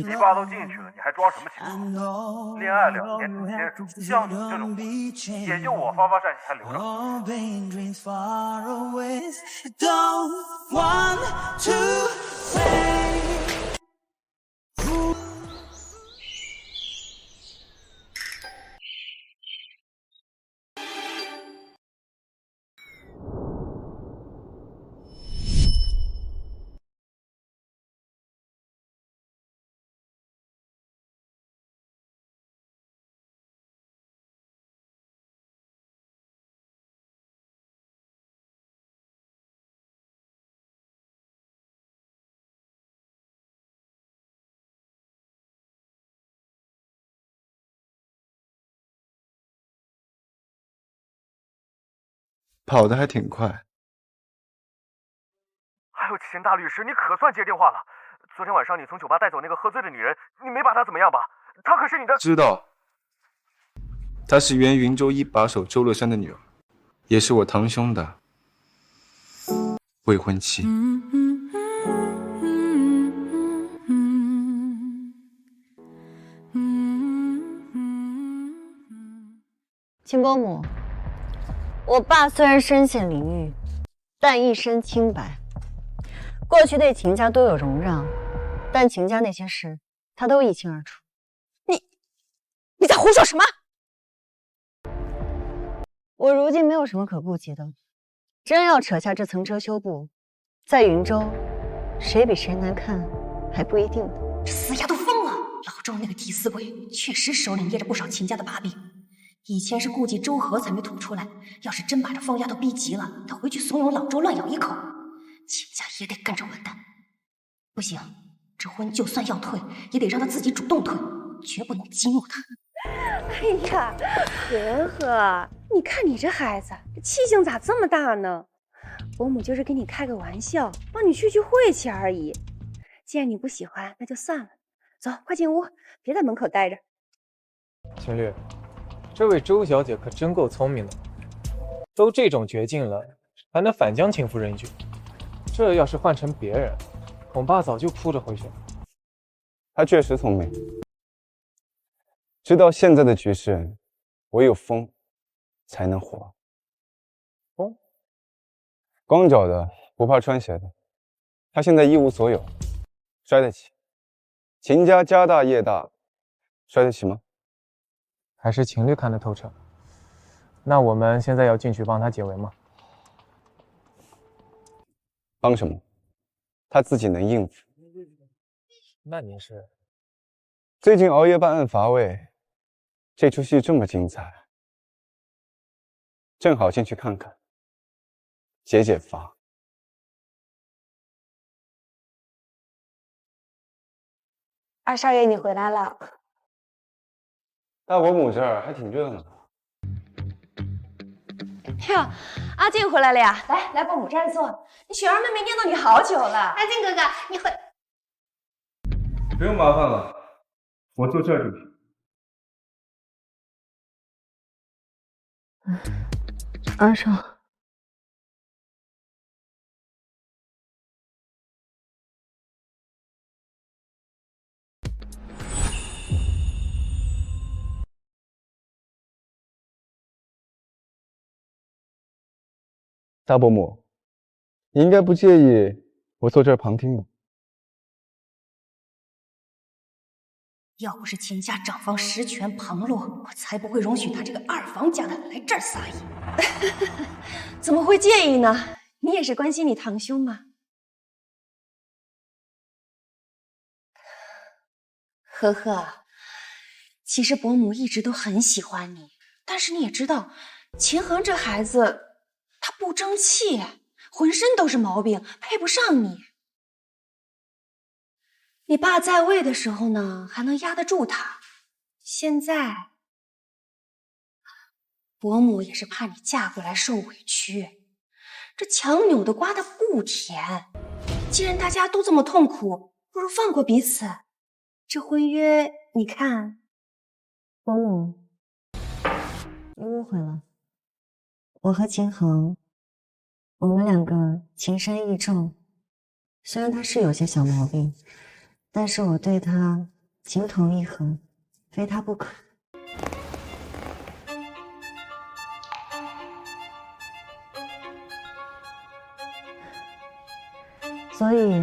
西瓜都进去了，你还装什么情况？恋爱2年只牵手，像你这种货，也就我发善心才留着。跑得还挺快。还有钱大律师，你可算接电话了。昨天晚上你从酒吧带走那个喝醉的女人，你没把她怎么样吧？她可是你的……知道。她是原云州一把手周乐山的女儿，也是我堂兄的未婚妻。秦伯母，我爸虽然身陷囹圄，但一身清白。过去对秦家都有容让，但秦家那些事，他都一清二楚。你在胡说什么？我如今没有什么可顾忌的，真要扯下这层遮羞布，在云州，谁比谁难看还不一定呢。这死丫头疯了！老周那个替死鬼确实手里捏着不少秦家的把柄。以前是顾忌周和才没吐出来，要是真把这疯丫头逼急了，她回去怂恿老周乱咬一口，秦家也得跟着完蛋。不行，这婚就算要退，也得让她自己主动退，绝不能激怒她。哎呀，和和，你看你这孩子，这气性咋这么大呢？伯母就是跟你开个玩笑，帮你去晦气而已。既然你不喜欢，那就算了。走，快进屋，别在门口待着。秦律，这位周小姐可真够聪明的，都这种绝境了，还能反将秦夫人一军。这要是换成别人，恐怕早就哭着回去了。她确实聪明，知道现在的局势，唯有疯才能活。疯？光脚的不怕穿鞋的，她现在一无所有，摔得起。秦家家大业大，摔得起吗？还是秦律看得透彻。那我们现在要进去帮他解围吗？帮什么？他自己能应付。那您是？最近熬夜办案乏味，这出戏这么精彩，正好进去看看，解解乏。二少爷，你回来了。大伯母这儿还挺热闹。哟，阿静回来了呀！来，伯母这儿坐。你雪儿妹妹念叨你好久了。阿静哥哥，你回……不用麻烦了，我坐这儿就行。二少，大伯母，你应该不介意我坐这儿旁听吧？要不是秦家长房实权旁落，我才不会容许他这个二房家的来这儿撒野。怎么会介意呢？你也是关心你堂兄嘛。呵呵，其实伯母一直都很喜欢你，但是你也知道，秦衡这孩子他不争气，浑身都是毛病，配不上你。你爸在位的时候呢，还能压得住他。现在，伯母也是怕你嫁过来受委屈，这强扭的瓜它不甜。既然大家都这么痛苦，不如放过彼此。这婚约，你看，伯母，你误会了。我和秦衡，我们两个情深意重，虽然他是有些小毛病，但是我对他情投意合，非他不可。所以，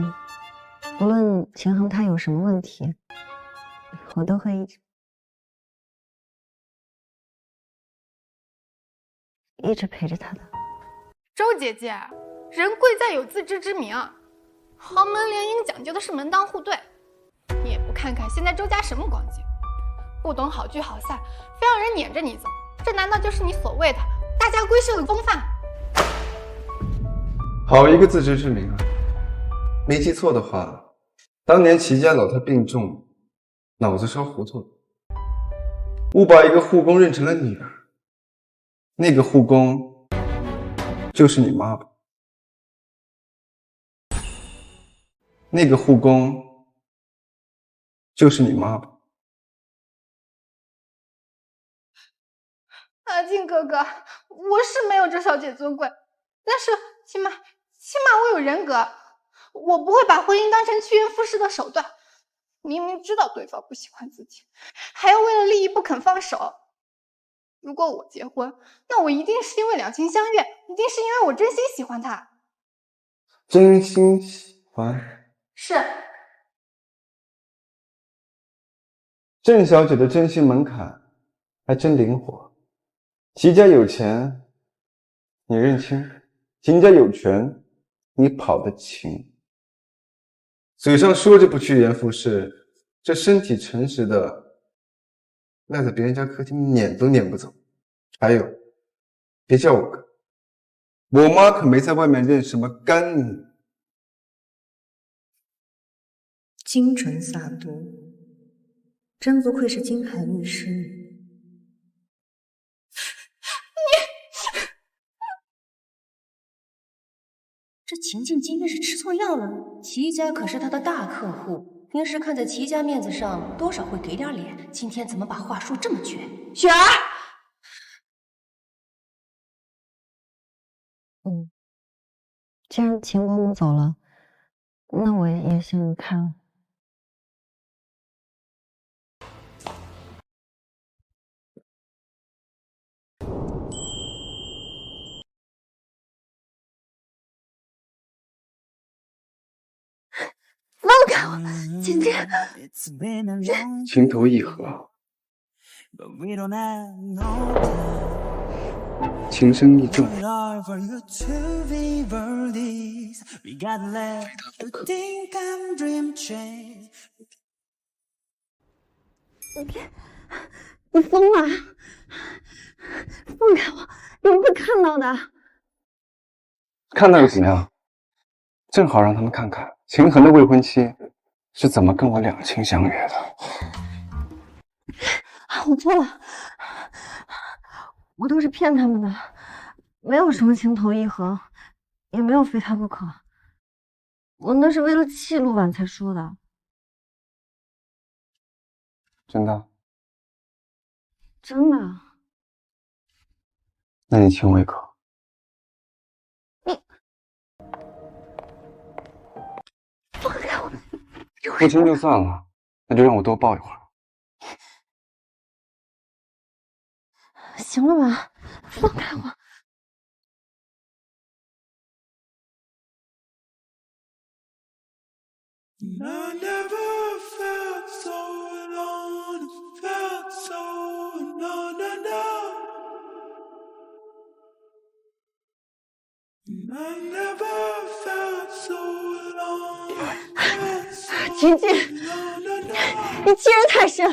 不论秦衡他有什么问题，我都会一直陪着他的。周姐姐，人贵在有自知之明，豪门联姻讲究的是门当户对，你也不看看现在周家什么光景，不懂好聚好散，非让人撵着你走，这难道就是你所谓的大家闺秀的风范？好一个自知之明啊！没记错的话，当年齐家老太病重，脑子烧糊涂了，误把一个护工认成了女儿。那个护工就是你妈吧？那个护工就是你妈吧？阿静哥哥，我是没有周小姐尊贵，但是起码我有人格，我不会把婚姻当成趋炎附势的手段。明明知道对方不喜欢自己，还要为了利益不肯放手。如果我结婚，那我一定是因为两情相悦，一定是因为我真心喜欢他。真心喜欢？是。郑小姐的真心门槛还真灵活。齐家有钱，你认清；秦家有权，你跑得勤。嘴上说着不趋炎附势，这身体诚实的赖在别人家客厅撵都撵不走。还有，别叫我哥，我妈可没在外面认什么干女。精纯洒脱，真不愧是金海律师。这秦静今天是吃错药了。齐家可是他的大客户，平时看在齐家面子上，多少会给点脸。今天怎么把话说这么绝？雪儿，既然秦国母走了，那我也先离开了。放开我，姐姐！情投意合，情深意重，你疯了！放开我！你们会看到的。看到又怎么样？正好让他们看看秦衡的未婚妻是怎么跟我两情相悦的。我错了，我都是骗他们的，没有什么情投意合，也没有非他不可。我那是为了气陆婉才说的。真的？真的。那你亲我一口。放开我！不亲就算了，那就让我多抱一会儿。行了吧，放开我！秦晋，你欺人太甚！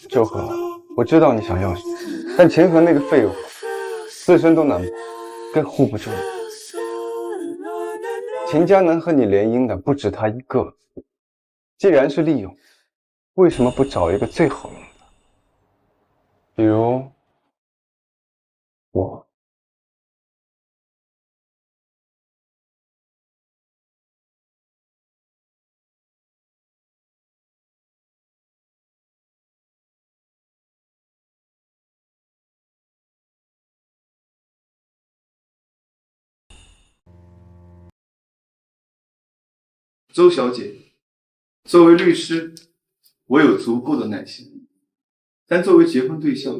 周和，我知道你想要什么，但秦衡那个废物，自身都难保，更护不住你。秦家能和你联姻的不止他一个，既然是利用，为什么不找一个最好用的？比如我。周小姐，作为律师，我有足够的耐心，但作为结婚对象，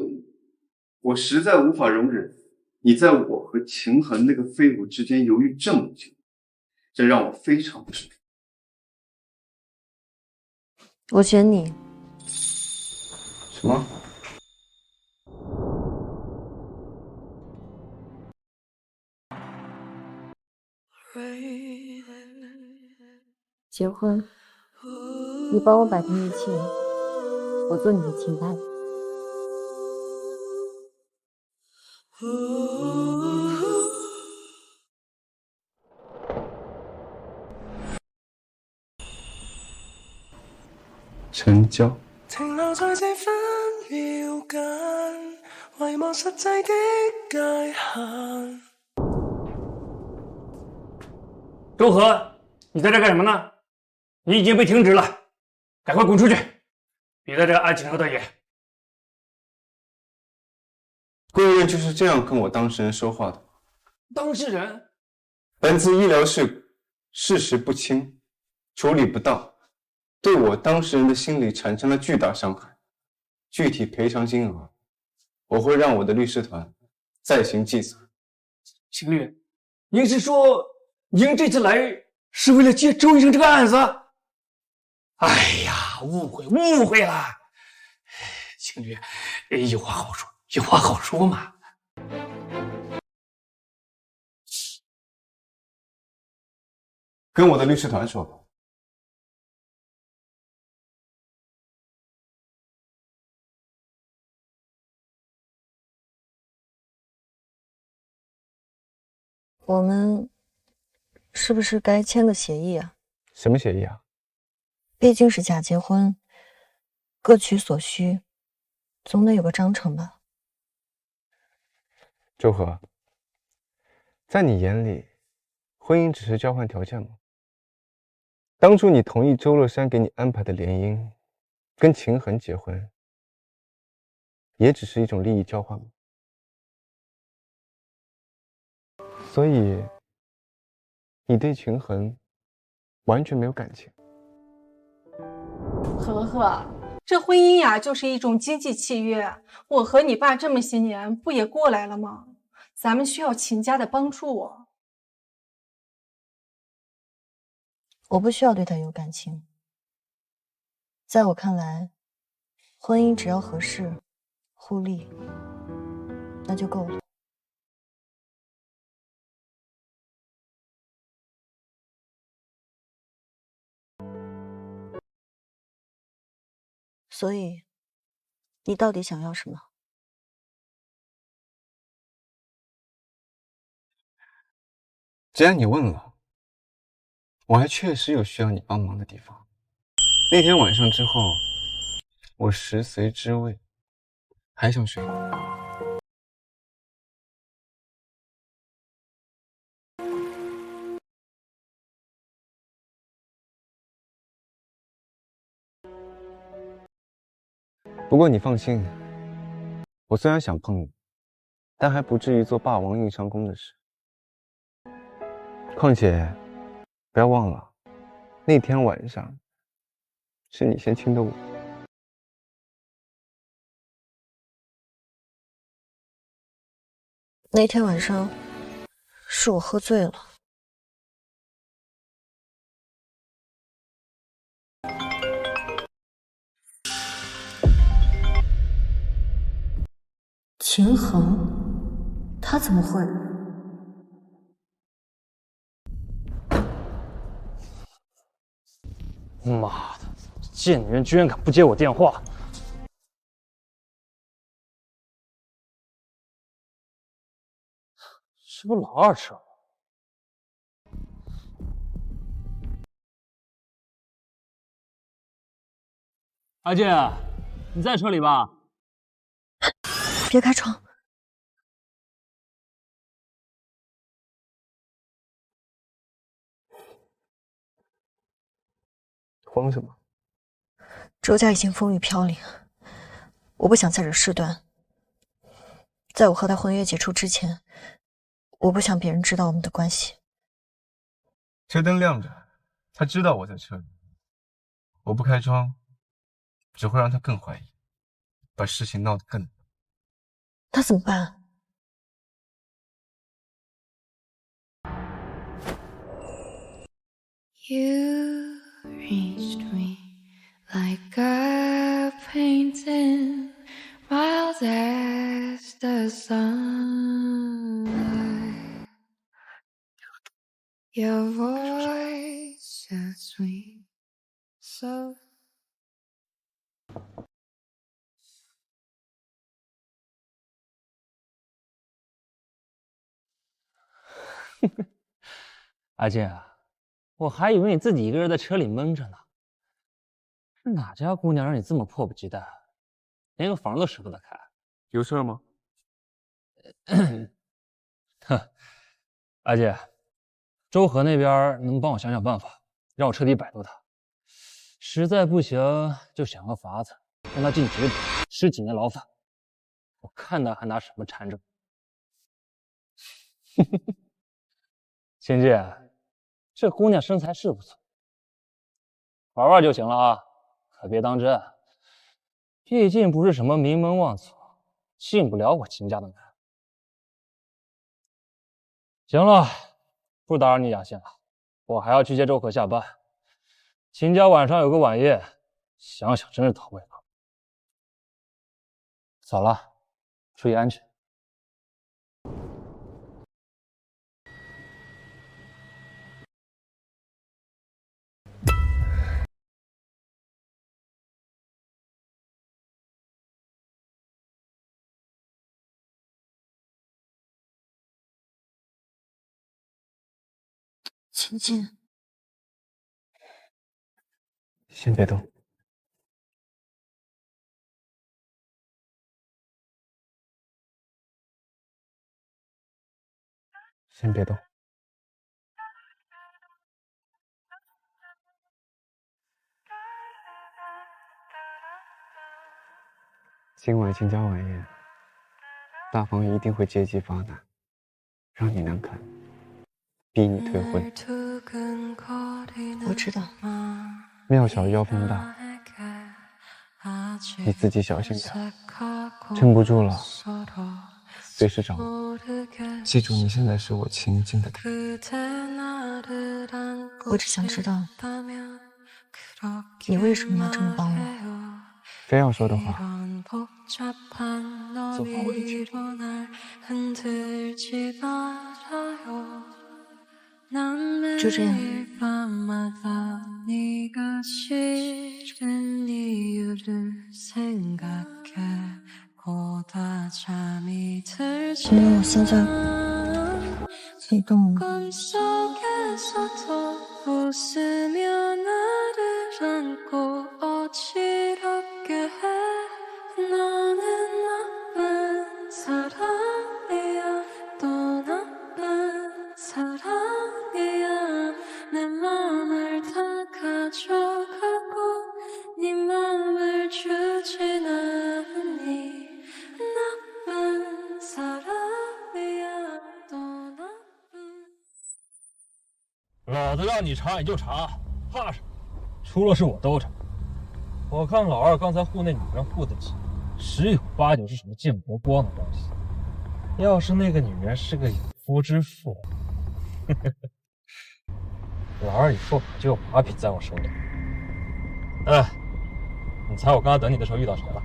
我实在无法容忍你在我和秦衡那个废物之间犹豫这么久，这让我非常不舒服。我选你。什么？结婚，你帮我摆平一切，我做你的亲伴。成交。停留在這分秒間，遺忘實際的界限。周和，你在这干什么呢？你已经被停职了，赶快滚出去，别在这安情和的演。贵人就是这样跟我当事人说话的。当事人？本次医疗事故事实不清，处理不当，对我当事人的心理产生了巨大伤害。具体赔偿金额，我会让我的律师团再行计算。秦律，您是说您这次来是为了接周医生这个案子？哎呀，误会了。秦律，有话好说，有话好说嘛。跟我的律师团说吧。我们是不是该签个协议啊？什么协议啊？毕竟是假结婚，各取所需，总得有个章程吧。周和，在你眼里，婚姻只是交换条件吗？当初你同意周乐山给你安排的联姻，跟秦衡结婚，也只是一种利益交换吗？所以，你对秦衡完全没有感情。和和，这婚姻呀，就是一种经济契约。我和你爸这么些年，不也过来了吗？咱们需要秦家的帮助。我不需要对他有感情。在我看来，婚姻只要合适、互利，那就够了。所以，你到底想要什么？既然你问了，我还确实有需要你帮忙的地方。那天晚上之后，我食髓知味，还想睡。不过你放心，我虽然想碰你，但还不至于做霸王硬上弓的事。况且，不要忘了，那天晚上是你先亲的我。那天晚上是我喝醉了。秦衡，他怎么会？妈的，贱女人居然敢不接我电话！是不是老二吃了？阿健，你在车里吧？别开窗！慌什么？周家已经风雨飘零，我不想再惹事端。在我和他婚约解除之前，我不想别人知道我们的关系。车灯亮着，他知道我在车里，我不开窗，只会让他更怀疑，把事情闹得更……他怎么办？ You reached me like a painting, wild as the sunlight. Your voice so sweet, so. 阿健啊。 我还以为你自己一个人在车里闷着呢，是哪家姑娘让你这么迫不及待，连个房都舍不得开？有事吗？哼，阿姐，周河那边能帮我想想办法，让我彻底摆脱他。实在不行，就想个法子让他进局里10几年牢饭，我看他还拿什么缠着我。秦姐。 这姑娘身材是不错，玩玩就行了啊，可别当真。毕竟不是什么名门望族，进不了我秦家的门。行了，不打扰你养心了，我还要去接周可下班。秦家晚上有个晚宴，想想真是头胃口。走了，注意安全。 秦晋，先别动。先别动。今晚秦家晚宴，大房一定会借机发难，让你难堪。 逼你退婚，我知道。庙小妖风大，你自己小心点，撑不住了，随时找我。记住，你现在是我秦晋的人。我只想知道，你为什么要这么帮我？非要说的话，走吧，我也去。 就这样。因为我现在可以动了。 老子让你查你就查，怕什么？出了事我兜着。我看老二刚才护那女人护得紧，十有八九是什么见不得光的东西。要是那个女人是个有夫之妇，老二以后可就有把柄在我手里。哎，你猜我刚才等你的时候遇到谁了？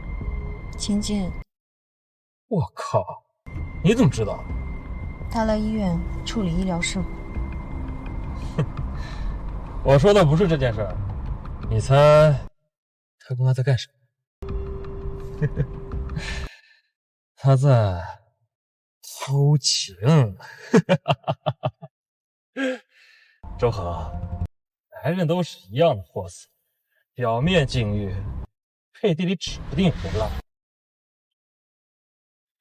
秦晋。我靠，你怎么知道？他来医院处理医疗事故。我说的不是这件事儿，你猜他刚才在干什么？他在偷情。周河，男人都是一样的货色，表面禁欲，背地里指不定胡乱。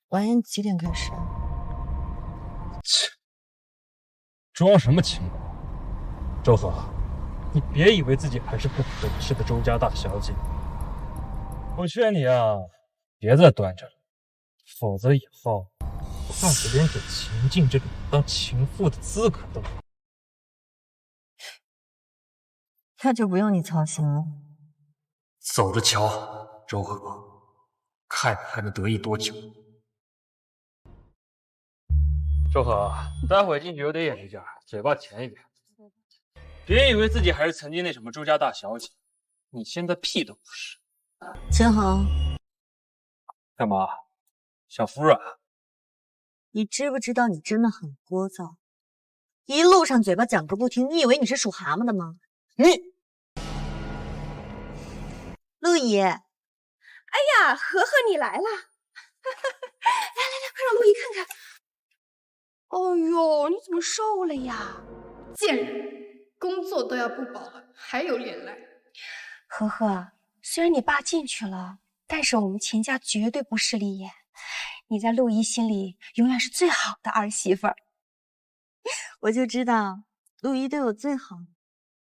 晚宴几点开始？切，装什么清高？周河，你别以为自己还是不懂事的周家大小姐。我劝你啊，别再端着了，否则以后怕是连给秦晋这种当情妇的资格都没有。那就不用你操心了。走着瞧，周河，看还能得意多久。周河，待会进去有点眼力劲儿，嘴巴甜一点。别以为自己还是曾经那什么周家大小姐，你现在屁都不是。陈恒，干嘛？想服软？你知不知道你真的很聒噪？一路上嘴巴讲个不停，你以为你是属蛤蟆的吗？你，陆怡，哎呀，和和你来了，来来来，快让陆怡看看。哦呦，你怎么瘦了呀？贱人，工作都要不保了，还有脸来？和和，虽然你爸进去了，但是我们秦家绝对不势利眼。你在陆怡心里永远是最好的儿媳妇儿。我就知道陆怡对我最好。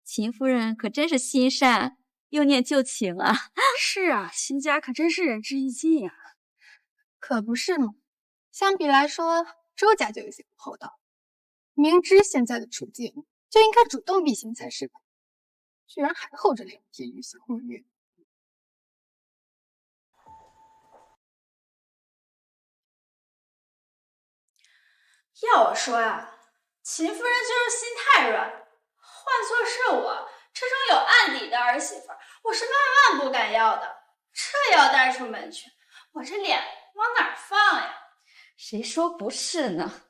秦夫人可真是心善，又念旧情啊。是啊，秦家可真是仁至义尽呀。可不是嘛，相比来说，周家就有些不厚道。明知现在的处境，就应该主动避嫌才是吧？居然还厚着脸皮欲行婚约。要我说呀，秦夫人就是心太软，换做是我这种有案底的儿媳妇，我是万万不敢要的。这要带出门去，我这脸往哪儿放呀？谁说不是呢？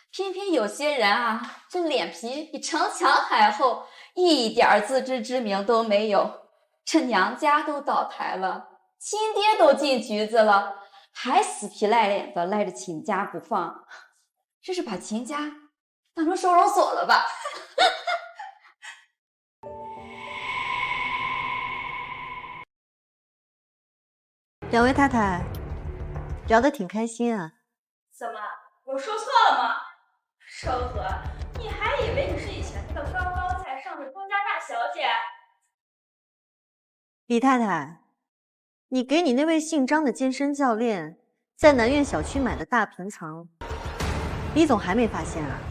偏偏有些人啊，这脸皮比城墙还厚，一点自知之明都没有。这娘家都倒台了，亲爹都进局子了，还死皮赖脸的赖着秦家不放，这是把秦家当成收容所了吧？两位太太聊得挺开心啊。怎么，我说错了吗？周河，你还以为你是以前那个高高在上的周家大小姐？李太太，你给你那位姓张的健身教练在南苑小区买的大平层，李总还没发现啊？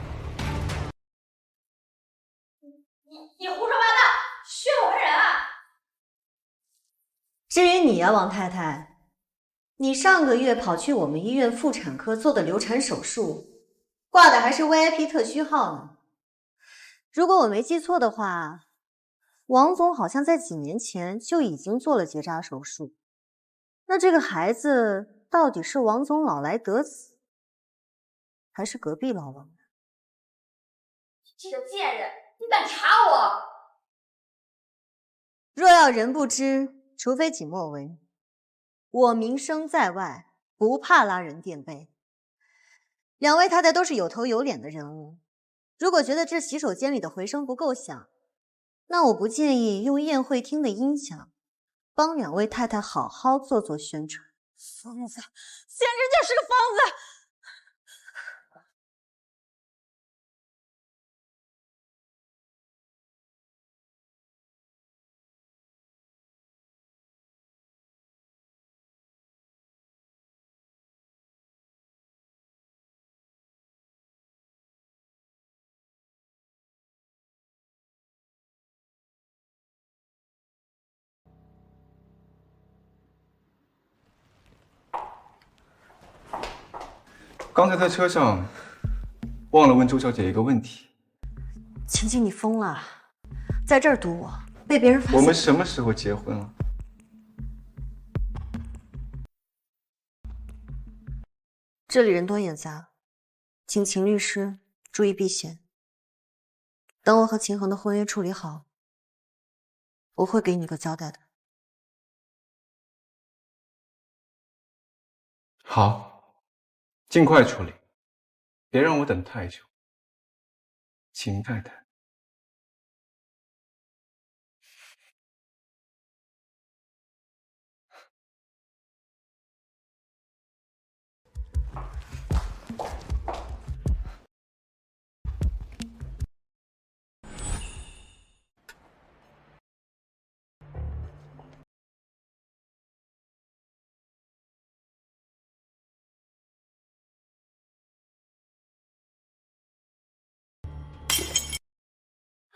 你胡说八道，血口喷人啊！至于你啊，王太太，你上个月跑去我们医院妇产科做的流产手术，挂的还是 VIP 特需号呢。如果我没记错的话，王总好像在几年前就已经做了结扎手术。那这个孩子到底是王总老来得子，还是隔壁老王？你这个贱人，你敢查我？若要人不知，除非己莫为。我名声在外，不怕拉人垫背。两位太太都是有头有脸的人物，如果觉得这洗手间里的回声不够响，那我不介意用宴会厅的音响帮两位太太好好做做宣传。疯子，简直就是个疯子！刚才在车上忘了问周小姐一个问题。晴晴，你疯了，在这儿堵我，被别人发现。我们什么时候结婚了？这里人多眼杂，请秦律师注意避嫌。等我和秦恒的婚约处理好，我会给你个交代的。好，尽快处理，别让我等太久。秦太太。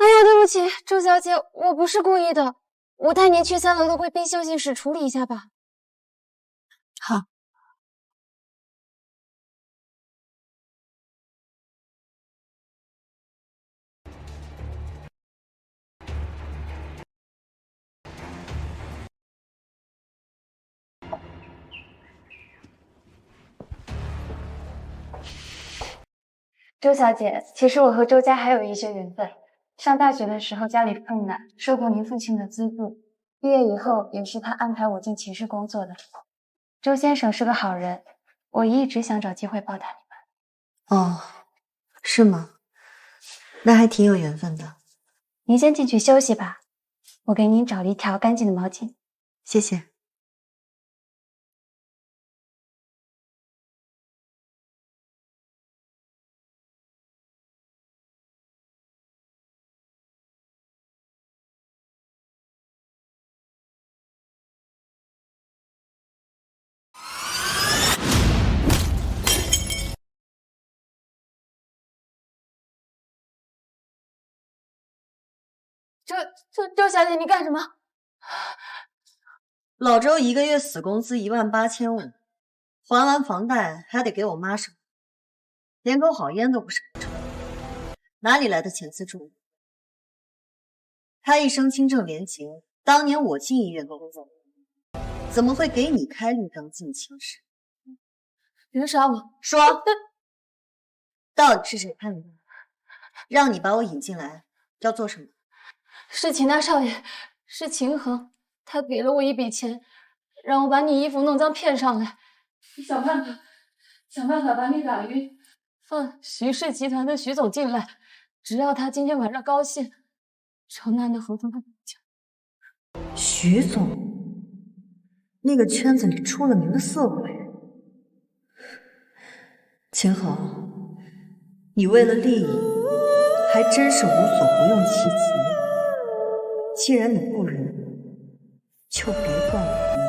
哎呀，对不起，周小姐，我不是故意的。我带您去3楼的贵宾休息室处理一下吧。好。周小姐，其实我和周家还有一些缘分。上大学的时候家里困难，受过您父亲的资助，毕业以后也是他安排我进秦氏工作的。周先生是个好人，我一直想找机会报答你们。哦，是吗？那还挺有缘分的。您先进去休息吧，我给您找了一条干净的毛巾。谢谢。周小姐，你干什么？老周1个月死工资18500，还完房贷还得给我妈生，连口好烟都不舍得抽，哪里来的钱资助？他一生清正廉洁，当年我进医院工作，怎么会给你开绿灯进寝室？别杀我！说，到底是谁派你？让你把我引进来，要做什么？是秦大少爷，是秦恒，他给了我一笔钱，让我把你衣服弄脏骗上来，想办法把你打晕，放徐氏集团的徐总进来，只要他今天晚上高兴，城南的合同他就讲。徐总，那个圈子里出了名的色鬼。秦恒，你为了利益，还真是无所不用其极。既然你不仁，就别怪我不义。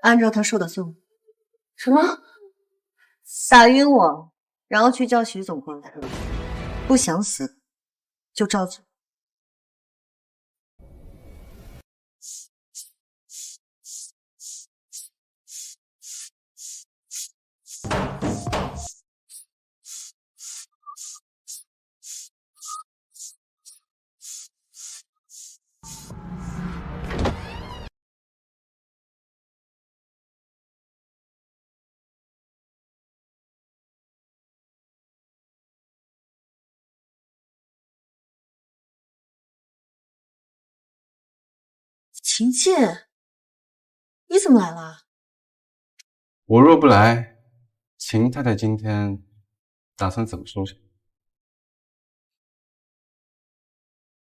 按照他说的做。什么？打晕我，然后去叫徐总过来。不想死，就照做。秦剑，你怎么来了？我若不来，秦太太今天打算怎么收场？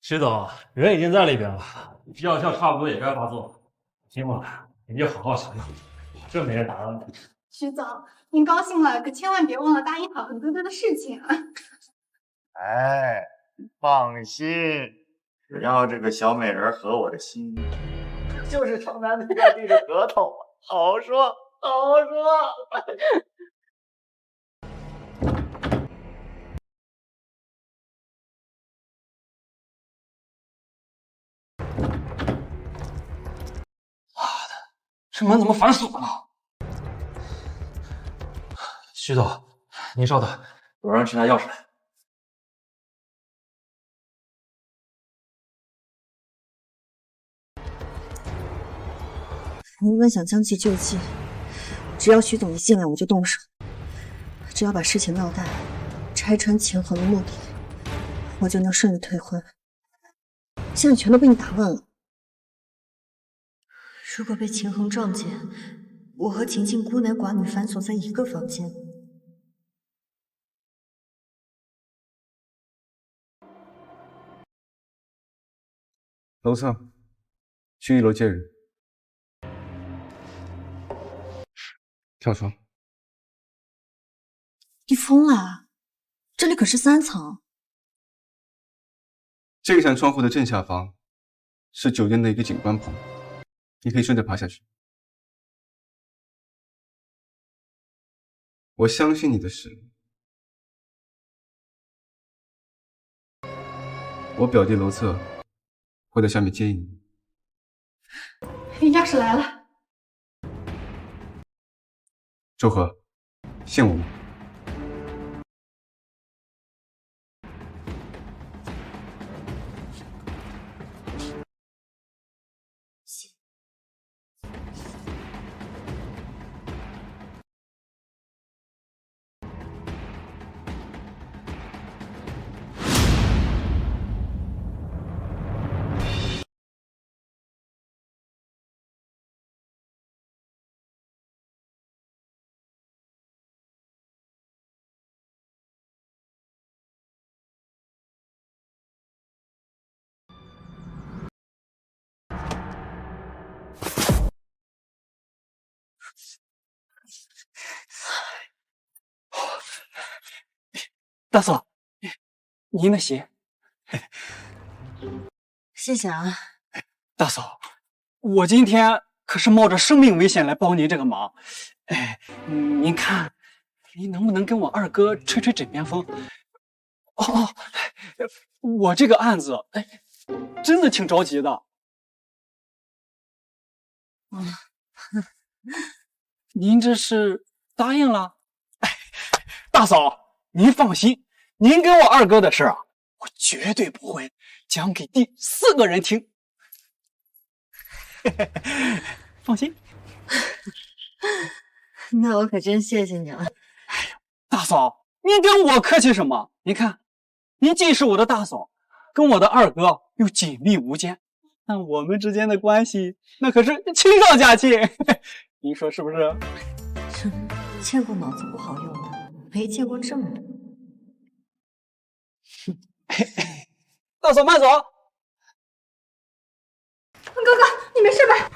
徐总，人已经在里边了，药效差不多也该发作。今晚你就好好想想，这没人打扰你。徐总，您高兴了，可千万别忘了答应好恒哥哥的事情啊！哎，放心，只要这个小美人合我的心意，就是城南那块地的合同，好好说，好好说。这门怎么反锁了？徐总，您稍等，我让人去拿钥匙来。无论想将计就计，只要徐总一进来，我就动手。只要把事情闹大，拆穿秦恒的目的，我就能顺利退婚。现在全都被你打乱了。如果被秦恒撞见，我和秦静孤男寡女反锁在一个房间，楼上，去1楼接人。跳窗。你疯了？这里可是3层。这扇窗户的正下方是酒店的一个景观棚，你可以顺着爬下去。我相信你的实力，我表弟罗策会在下面接应你。云家使来了。周和，信我吗？大嫂，您的鞋。谢谢啊。大嫂，我今天可是冒着生命危险来帮您这个忙。您看，您能不能跟我二哥吹吹枕边风？哦，我这个案子，真的挺着急的。您这是答应了？大嫂，您放心，您跟我二哥的事啊，我绝对不会讲给第4个人听。放心。那我可真谢谢你了。大嫂，您跟我客气什么？您看，您既是我的大嫂，跟我的二哥又紧密无间，那我们之间的关系那可是亲上加亲。您说是不是？见过脑子不好用的，没见过这么多。大嫂慢走。哥哥，你没事吧？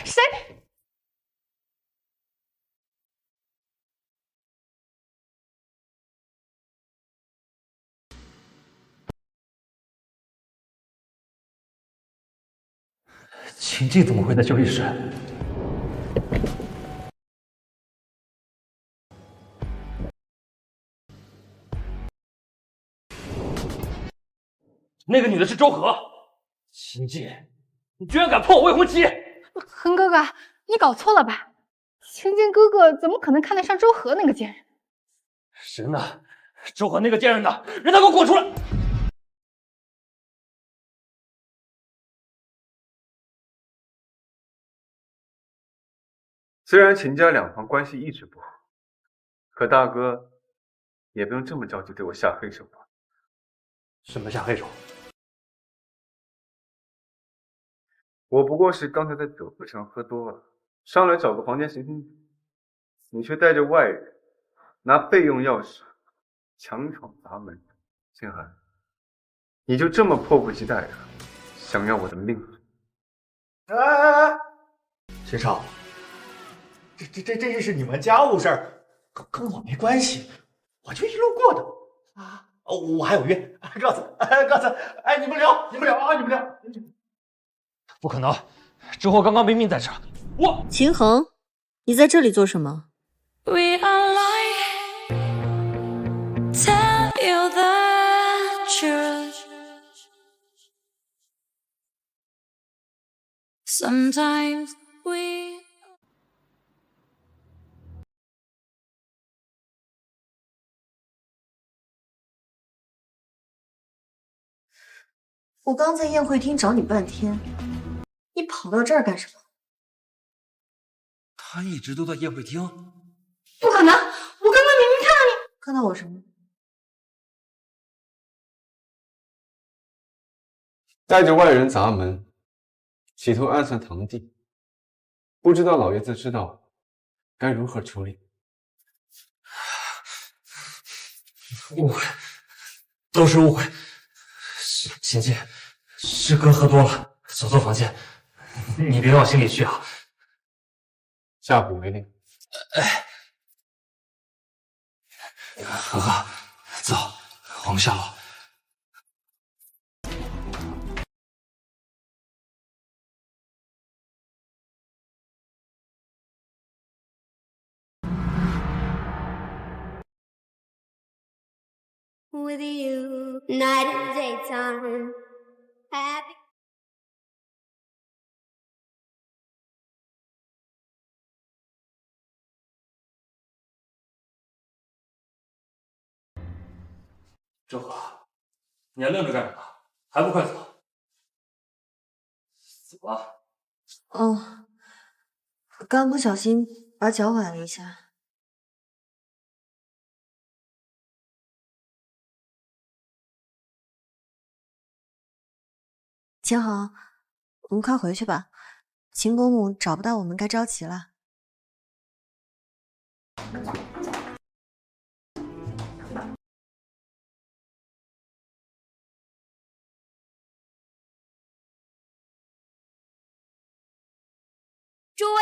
谁？秦静怎么会在交易室？那个女的是周和。秦静，你居然敢碰我未婚妻！恒哥哥，你搞错了吧？秦静哥哥怎么可能看得上周和那个贱人？人呢？周和那个贱人呢？让他给我滚出来！虽然秦家两方关系一直不好，可大哥也不用这么着急对我下黑手吧？什么下黑手？我不过是刚才在酒会上喝多了，上来找个房间醒醒酒，你却带着外人拿备用钥匙强闯砸门。秦寒，你就这么迫不及待的想要我的命？秦少，这是你们家务事儿，跟我没关系，我就一路过的啊。我还有约，告辞，你们聊啊，你们聊。不可能，周和刚刚明明在这儿。我秦衡，你在这里做什么？ We are lying, tell you the truth. Sometimes we. 我刚在宴会厅找你半天，你跑到这儿干什么？他一直都在宴会厅。不可能！我刚刚明明看到你。看到我什么？带着外人砸门，企图暗算堂弟，不知道老爷子知道该如何处理。误会，都是误会。秦姐，是哥喝多了，走错房间，你别往心里去啊。下不为例。和哥，走，我们下楼。with you night and daytime. Happy. 周和，你还愣着干什么？还不快走！走啊！哦，刚不小心把脚崴了一下。秦航，我们快回去吧，秦公母找不到我们该着急了。诸位，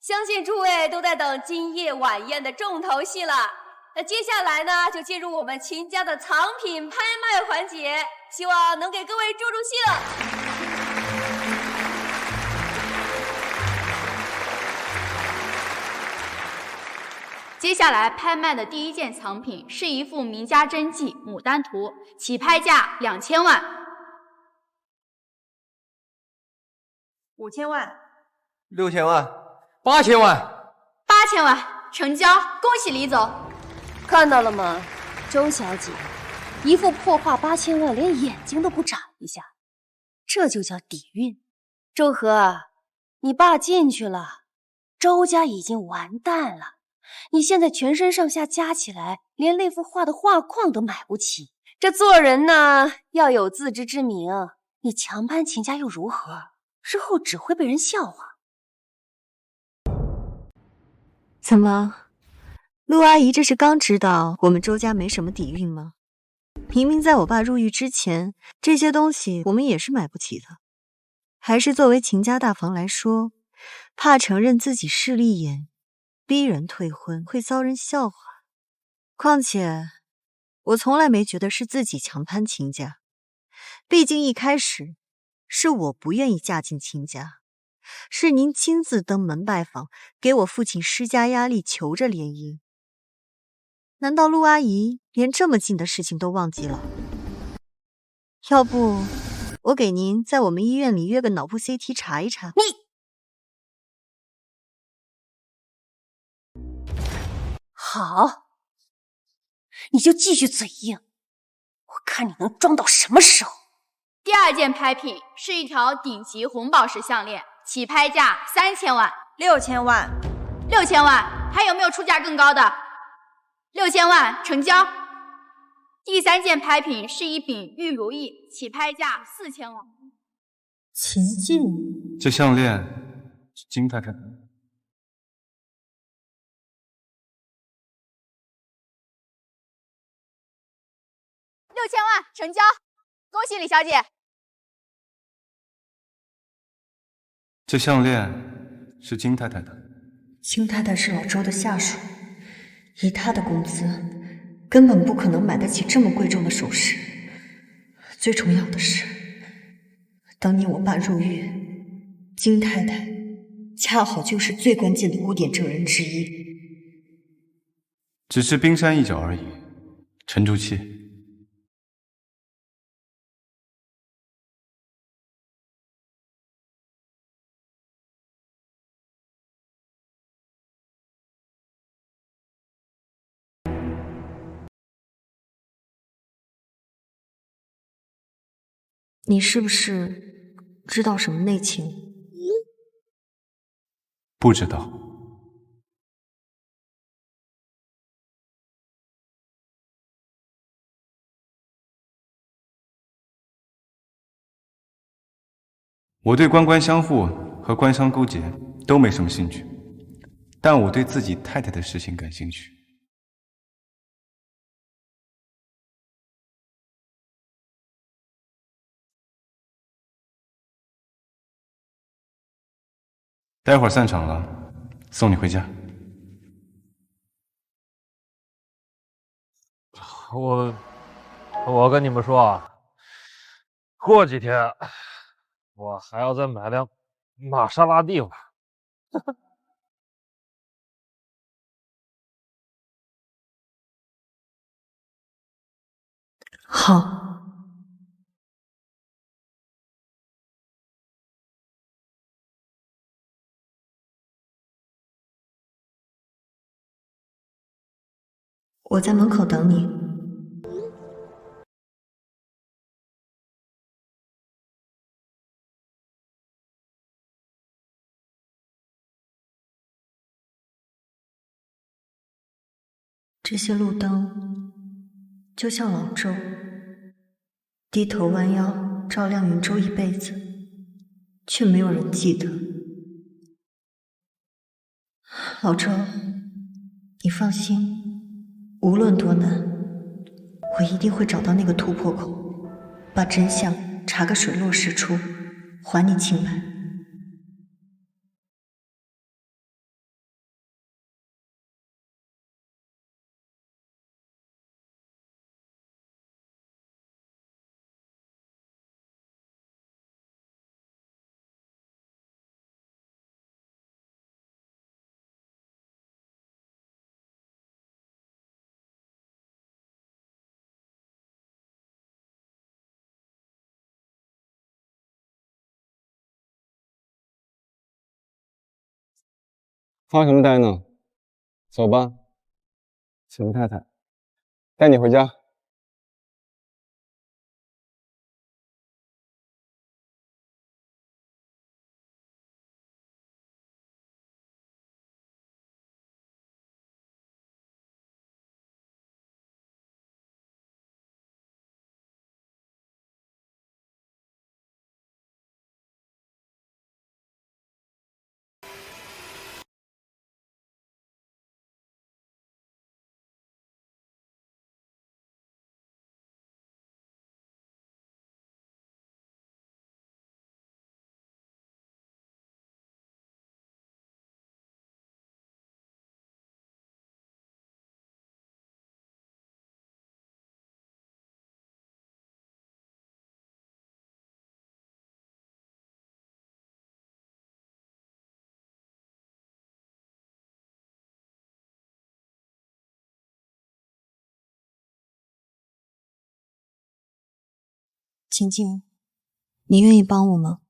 相信诸位都在等今夜晚宴的重头戏了。那接下来呢，就进入我们秦家的藏品拍卖环节，希望能给各位助助兴。接下来拍卖的第一件藏品是一幅名家真迹《牡丹图》，起拍价2000万。5000万。 6000万，8000万，8000万，成交！恭喜李总。看到了吗，周小姐，一副破画8000万，连眼睛都不眨一下，这就叫底蕴。周和，你爸进去了，周家已经完蛋了。你现在全身上下加起来，连那幅画的画框都买不起。这做人呢，要有自知之明。你强攀秦家又如何？日后只会被人笑话。 怎么，陆阿姨这是刚知道我们周家没什么底蕴吗？明明在我爸入狱之前，这些东西我们也是买不起的，还是作为秦家大房来说，怕承认自己势利眼，逼人退婚会遭人笑话。况且，我从来没觉得是自己强攀秦家，毕竟一开始是我不愿意嫁进秦家。 是您亲自登门拜访，给我父亲施加压力，求着联姻。难道陆阿姨连这么近的事情都忘记了？要不，我给您在我们医院里约个脑部 CT 查一查。好，你就继续嘴硬，我看你能装到什么时候。第二件拍品是一条顶级红宝石项链。 起拍价3000万，6000万，6000万，还有没有出价更高的？6000万，成交。第三件拍品是一柄玉如意，起拍价4000万。秦晋，这项链是金太太的。 6000万，成交！恭喜李小姐。 这项链是金太太的。金太太是老周的下属，以她的工资，根本不可能买得起这么贵重的首饰。最重要的是，当年我爸入狱，金太太恰好就是最关键的污点证人之一。只是冰山一角而已，沉住气。 你是不是知道什么内情？不知道。我对官官相护和官商勾结都没什么兴趣，但我对自己太太的事情感兴趣。 待会儿散场了，送你回家。我跟你们说啊，过几天我还要再买辆玛莎拉蒂吧。好。我在门口等你。这些路灯就像老周，低头弯腰照亮云州一辈子，却没有人记得。老周，你放心，无论多难，我一定会找到那个突破口，把真相查个水落石出，还你清白。发什么呆呢？走吧，秦太太，带你回家。晴晴，你愿意帮我吗？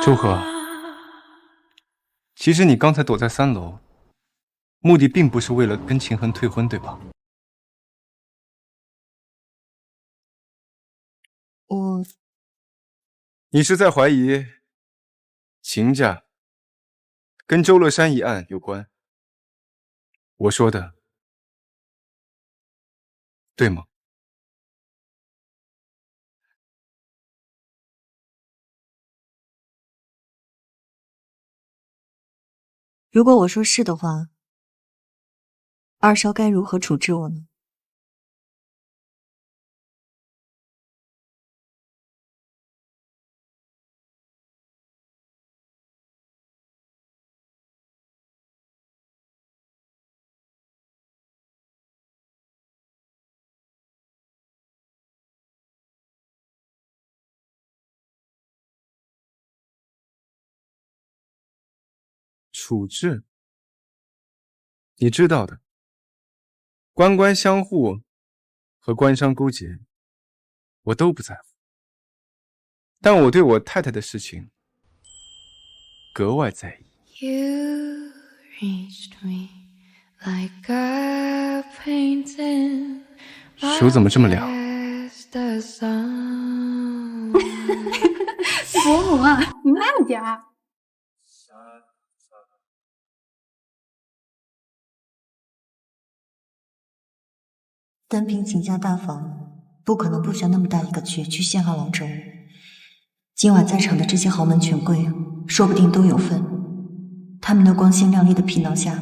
周河，其实你刚才躲在3楼，目的并不是为了跟秦衡退婚，对吧？你是在怀疑秦家跟周乐山一案有关？我说的对吗？如果我说是的话，二少该如何处置我呢？处置？你知道的，官官相护和官商勾结，我都不在乎。但我对我太太的事情格外在意。You reached me like a painting. 手怎么这么凉？伯母啊，你慢点儿。单凭秦家大房，不可能布下那么大一个局去陷害王哲武。今晚在场的这些豪门权贵，说不定都有份。他们那光鲜亮丽的皮囊下，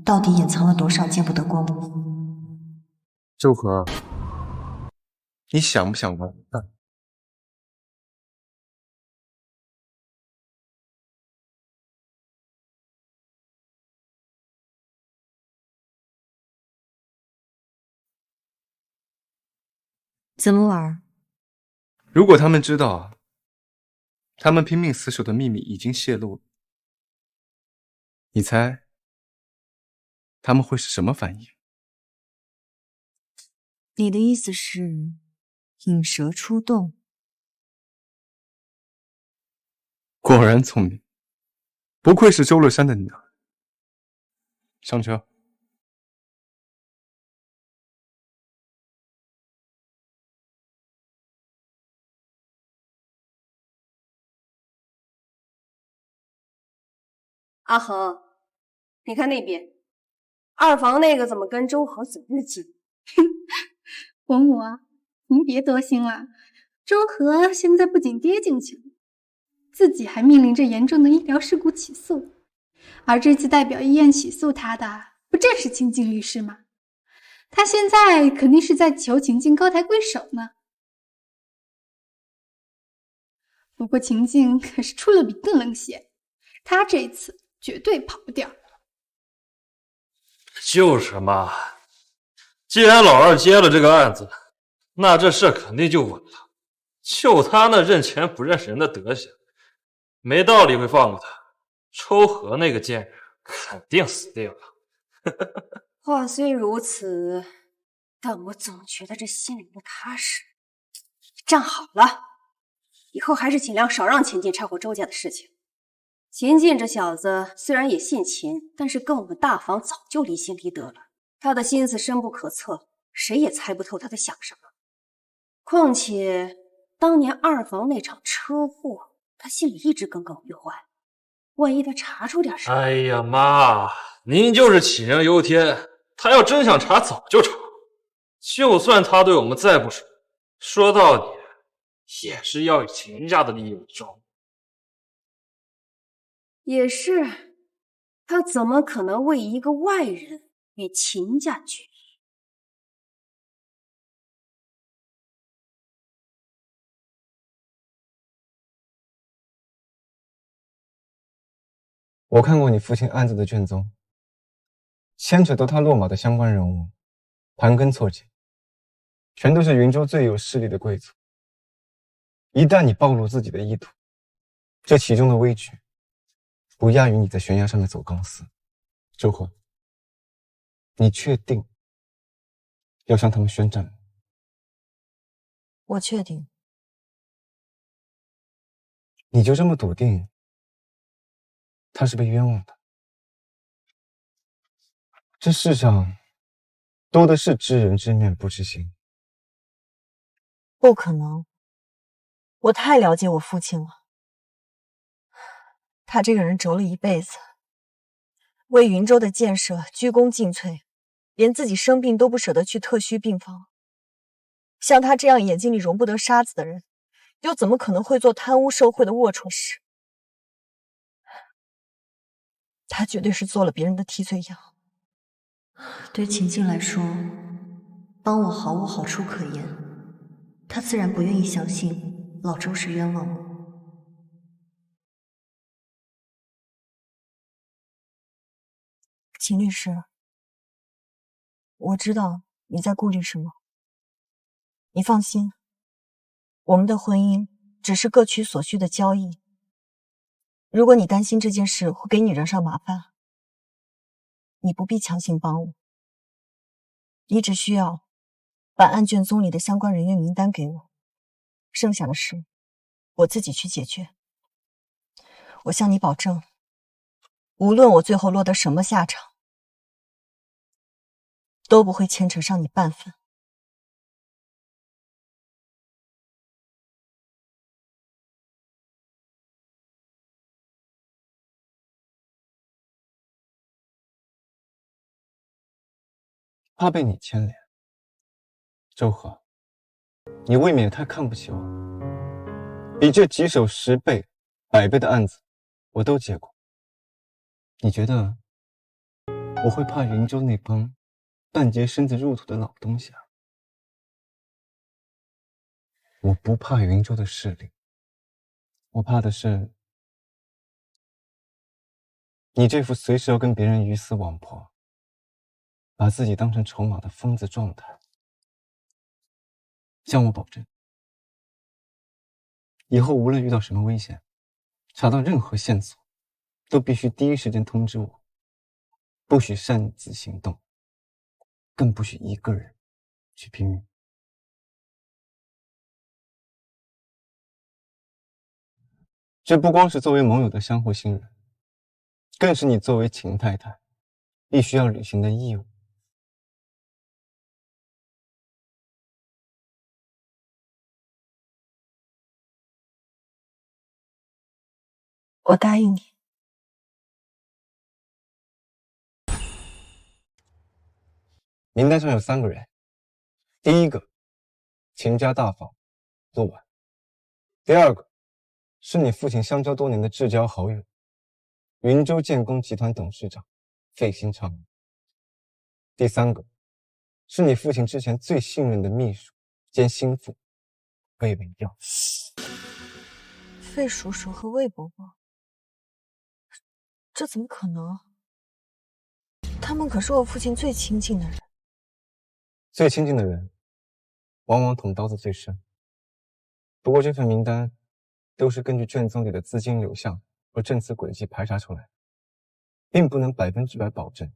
到底掩藏了多少见不得光幕？周和，你想不想完蛋？怎么玩？如果他们知道，他们拼命死守的秘密已经泄露了，你猜他们会是什么反应？你的意思是引蛇出洞？果然聪明，不愧是周乐山的女儿。上车。阿恒，你看那边，二房那个怎么跟周和走日近？伯母啊，您别多心了。周和现在不仅跌进去了，自己还面临着严重的医疗事故起诉，而这次代表医院起诉他的，不正是秦晋律师吗？他现在肯定是在求秦晋高抬贵手呢。不过秦晋可是出了笔更冷血，他这次绝对跑不掉。就是嘛，既然老二接了这个案子，那这事肯定就稳了。就他那认钱不认人的德行，没道理会放过他。周和那个贱人肯定死定了。话虽如此，但我总觉得这心里不踏实。站好了，以后还是尽量少让秦晋掺和周家的事情。秦晋这小子虽然也姓秦，但是跟我们大房早就离心离德了。他的心思深不可测，谁也猜不透他在想什么。况且当年二房那场车祸，他心里一直耿耿于怀。万一他查出点什么……哎呀妈，您就是杞人忧天。他要真想查，早就查了。就算他对我们再不熟，说到底也是要以秦家的利益为重。也是，他怎么可能为一个外人为秦家决意？我看过你父亲案子的卷宗，牵扯到他落马的相关人物，盘根错节，全都是云州最有势力的贵族。一旦你暴露自己的意图，这其中的危局，不亚于你在悬崖上面走钢丝。周和，你确定要向他们宣战吗？我确定。你就这么笃定他是被冤枉的？这世上多的是知人知面不知心。不可能，我太了解我父亲了。他这个人轴了一辈子，为云州的建设鞠躬尽瘁，连自己生病都不舍得去特需病房。像他这样眼睛里容不得沙子的人，又怎么可能会做贪污受贿的龌龊事？他绝对是做了别人的替罪羊。对秦晋来说，帮我毫无好处可言，他自然不愿意相信老周是冤枉我。秦律师，我知道你在顾虑什么。你放心，我们的婚姻只是各取所需的交易。如果你担心这件事会给你惹上麻烦，你不必强行帮我。你只需要把案卷宗里的相关人员名单给我，剩下的事我自己去解决。我向你保证，无论我最后落得什么下场，都不会牵扯上你半分。怕被你牵连。周和，你未免也太看不起我。比这棘手10倍、100倍的案子，我都接过。你觉得我会怕云州那帮半截身子入土的老东西啊？我不怕云州的势力，我怕的是你这副随时要跟别人鱼死网破，把自己当成筹码的疯子状态。向我保证，以后无论遇到什么危险，查到任何线索，都必须第一时间通知我，不许擅自行动，更不许一个人去拼命。这不光是作为盟友的相互信任，更是你作为秦太太必须要履行的义务。我答应你。名单上有3个人，第一个，秦家大房陆婉；第二个，是你父亲相交多年的至交好友，云州建工集团董事长费新昌；第三个，是你父亲之前最信任的秘书兼心腹魏文耀。费叔叔和魏伯伯，这怎么可能？他们可是我父亲最亲近的人。最亲近的人，往往捅刀子最深。不过这份名单都是根据卷宗里的资金流向和证词轨迹排查出来，并不能100%保证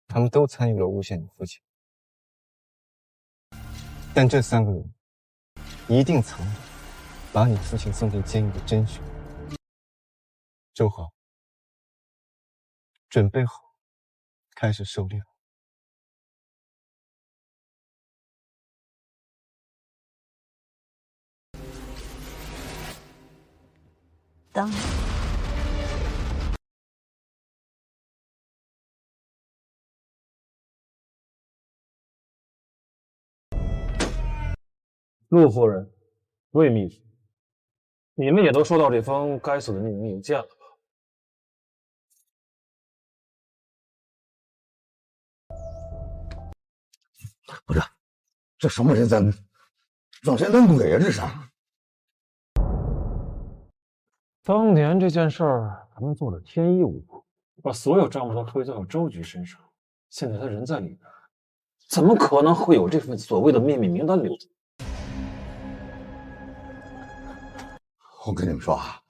他们都参与了诬陷你父亲。但这3个人一定藏着把你父亲送进监狱的真凶。周豪，准备好开始狩猎。当然。陆夫人，魏秘书，你们也都收到这封该死的匿名邮件了吧？不是，这什么人在装神弄鬼啊？这是。当年这件事儿，咱们做的天衣无缝，把所有账目都推到了周局身上。现在他人在里边，怎么可能会有这份所谓的秘密名单留着？我跟你们说啊，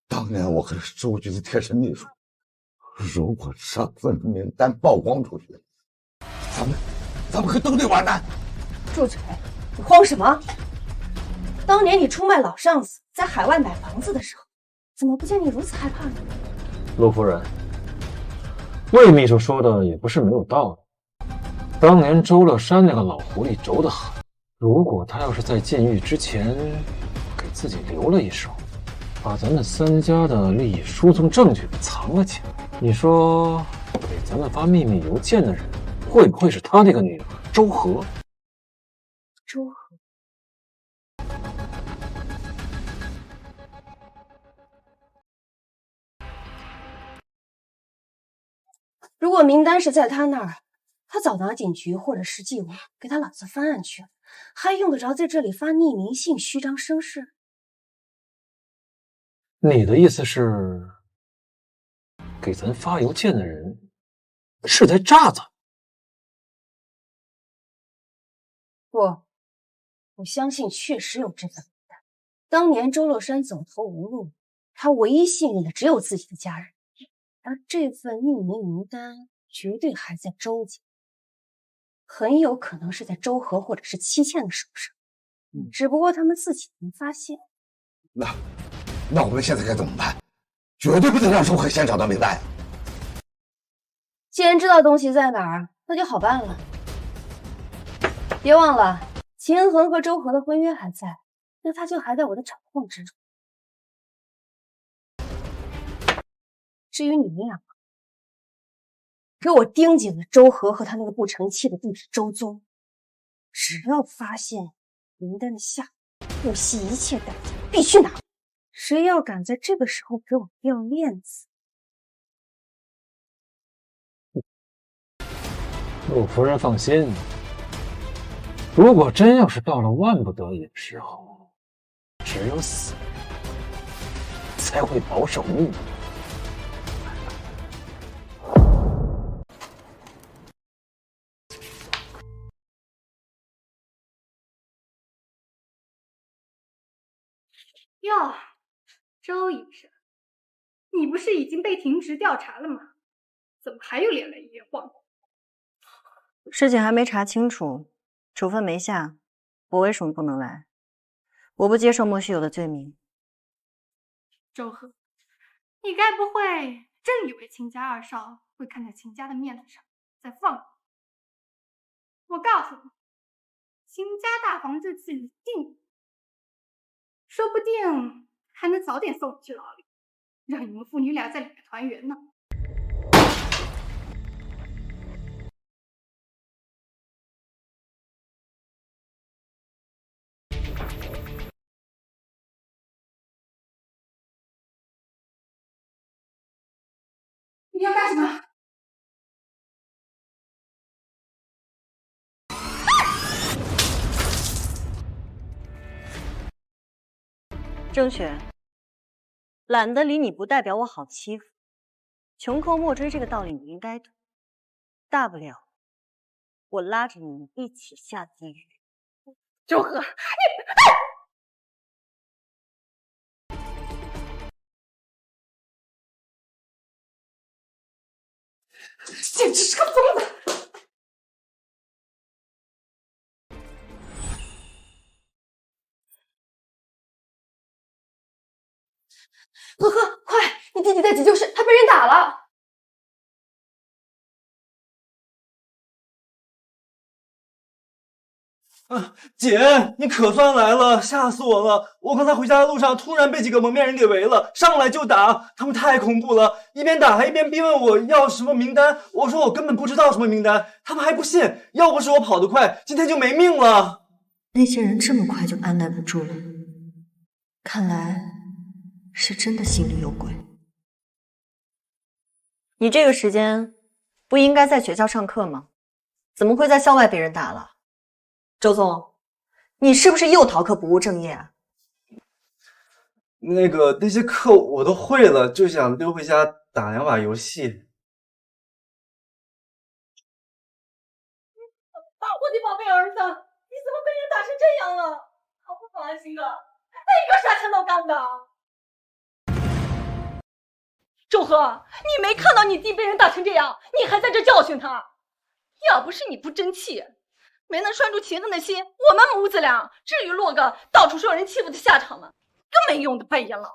当年我可是周局的贴身秘书，如果这份名单曝光出去，咱们可都得完蛋。住嘴！你慌什么？当年你出卖老上司，在海外买房子的时候，怎么不见你如此害怕呢？陆夫人，魏秘书说的也不是没有道理。当年周乐山那个老狐狸轴得很，如果他要是在进狱之前给自己留了一手，把咱们3家的利益输送证据给藏了起来，你说给咱们发秘密邮件的人会不会是他那个女儿周和？周和。如果名单是在他那儿，他早拿警局或者是纪委给他老子翻案去了，还用得着在这里发匿名信虚张声势？你的意思是，给咱发邮件的人是在诈咱？不，我相信确实有这份名单。当年周乐山走投无路，他唯一信任的只有自己的家人。而这份匿名名单绝对还在周家，很有可能是在周和或者是戚倩的手上，只不过他们自己没发现。那我们现在该怎么办？绝对不能让周和先找到名单。既然知道东西在哪儿，那就好办了。别忘了，秦衡和周和的婚约还在，那他就还在我的掌控之中。至于你们两个，给我盯紧了周和和他那个不成器的弟弟周宗，只要发现名单的下，不惜一切代价必须拿回。谁要敢在这个时候给我掉链子？陆夫人放心，如果真要是到了万不得已的时候，只有死才会保守秘密。哟，周医生，你不是已经被停职调查了吗？怎么还有脸来医院晃悠？事情还没查清楚，处分没下，我为什么不能来？我不接受莫须有的罪名。周贺，你该不会真以为秦家二少会看在秦家的面子上再放你？我告诉你，秦家大房子自己定，说不定还能早点送你去牢里，让你们父女俩在里面团圆呢。你要干什么？郑雪，懒得理你不代表我好欺负，穷寇莫追这个道理你应该懂。大不了我拉着你一起下地狱。周贺，你简直是个疯子！呵呵，快，你弟弟在急救室，他被人打了。姐，你可算来了，吓死我了！我刚才回家的路上，突然被几个蒙面人给围了，上来就打，他们太恐怖了，一边打还一边逼问我要什么名单，我说我根本不知道什么名单，他们还不信，要不是我跑得快，今天就没命了。那些人这么快就按耐不住了，看来是真的心里有鬼。你这个时间不应该在学校上课吗？怎么会在校外被人打了？周总，你是不是又逃课不务正业啊？那些课我都会了，就想溜回家打2把游戏。我的宝贝儿子，你怎么被人打成这样了？好不安心啊！哪个傻强盗干的？周贺，你没看到你弟被人打成这样，你还在这教训他？要不是你不争气，没能拴住秦恨的心，我们母子俩至于落个到处受人欺负的下场吗？更没用的败眼狼！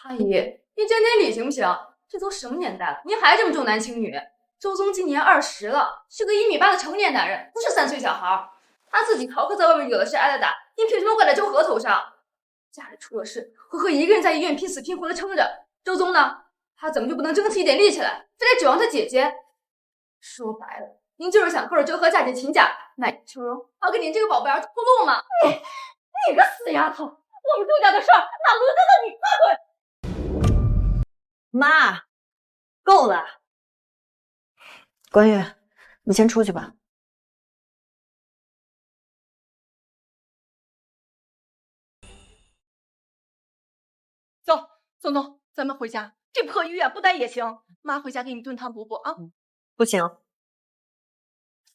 阿姨，你讲点理行不行？这都什么年代了，你还这么重男轻女？周宗今年20了，是个1米8的成年男人，不是3岁小孩。他自己逃课在外面惹的事挨了打，你凭什么怪在周和头上？家里出了事，和和一个人在医院拼死拼活的撑着。周宗呢？他怎么就不能争起一点力气来，非得指望他姐姐？说白了，您就是想扣着周和嫁进秦家，卖点羞辱，好给您这个宝贝儿铺路吗？你个死丫头，我们周家的事儿哪轮得到你管？妈，够了。关月，你先出去吧。走，总总，咱们回家。这破医院不待也行，妈回家给你炖汤补补啊。不行，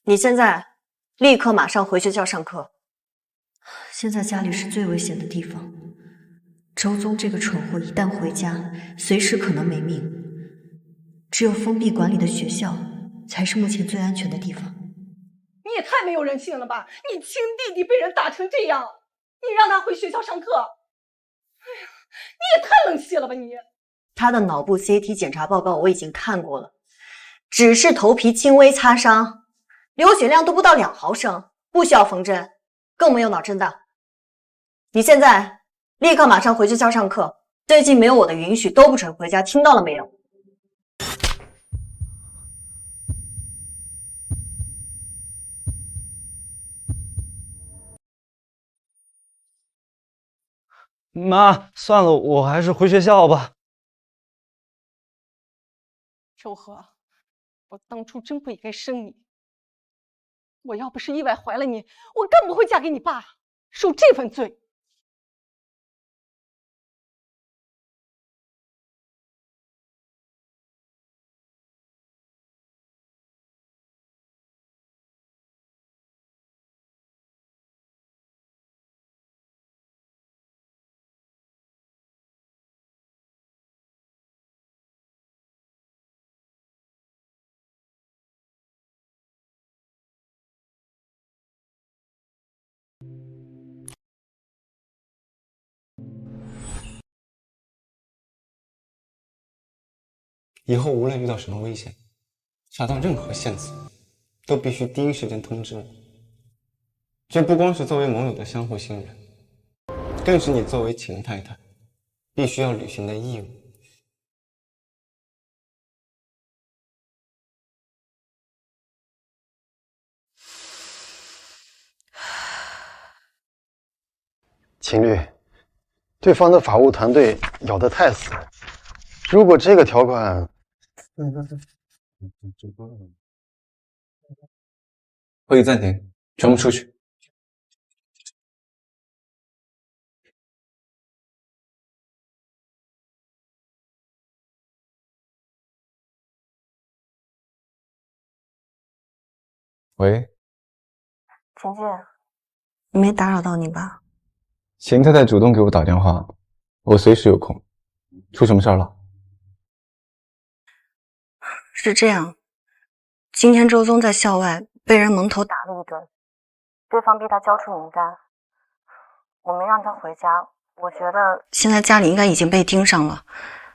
你现在立刻马上回学校上课。现在家里是最危险的地方，周宗这个蠢货一旦回家，随时可能没命。只有封闭管理的学校才是目前最安全的地方。你也太没有人性了吧！你亲弟弟被人打成这样，你让他回学校上课？哎呀，你也太冷血了吧你！他的脑部 CT 检查报告我已经看过了，只是头皮轻微擦伤，流血量都不到2毫升，不需要缝针，更没有脑震荡。你现在立刻马上回学校上课，最近没有我的允许都不准回家，听到了没有？妈，算了，我还是回学校吧。周和，我当初真不应该生你。我要不是意外怀了你，我更不会嫁给你爸，受这份罪。以后无论遇到什么危险，查到任何线索，都必须第一时间通知我。这不光是作为盟友的相互信任，更是你作为秦太太必须要履行的义务。秦律，对方的法务团队咬得太死，如果这个条款……会议暂停，全部出去。喂，秦剑，没打扰到你吧？秦太太主动给我打电话，我随时有空。出什么事儿了？是这样，今天周宗在校外被人蒙头打了一顿，对方逼他交出名单，我没让他回家。我觉得现在家里应该已经被盯上了，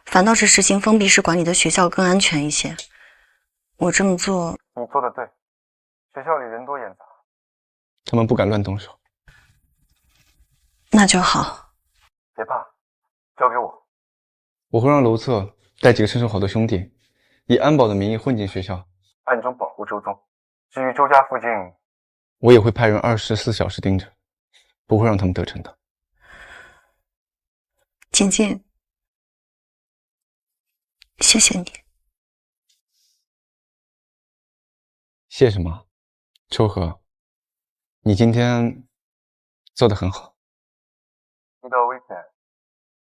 反倒是实行封闭式管理的学校更安全一些。我这么做，你做的对，学校里人多眼杂，他们不敢乱动手。那就好。别怕，交给我。我会让楼策带几个身手好的兄弟，以安保的名义混进学校，暗中保护周宗。至于周家附近，我也会派人24小时盯着，不会让他们得逞的。锦锦，谢谢你。谢什么？周和，你今天做得很好。遇到危险，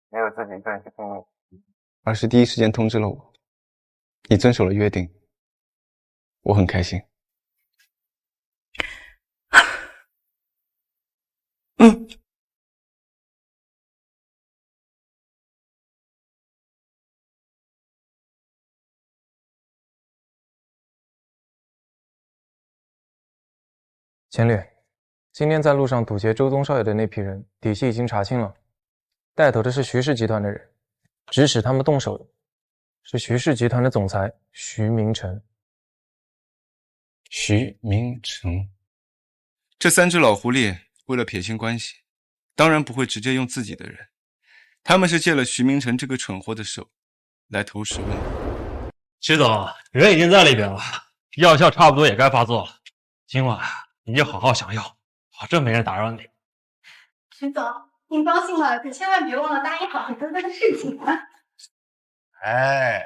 没有自己一个人去拼命，而是第一时间通知了我。你遵守了约定，我很开心。前略，今天在路上堵截周宗少爷的那批人，底细已经查清了，带头的是徐氏集团的人，指使他们动手的是徐氏集团的总裁徐明成。徐明成，这3只老狐狸为了撇清关系，当然不会直接用自己的人，他们是借了徐明成这个蠢货的手来投石问。徐总，人已经在里边了，药效差不多也该发作了，今晚你就好好享药，保证没人打扰你。徐总，您高兴了，可千万别忘了答应好哥哥的事情啊！哎，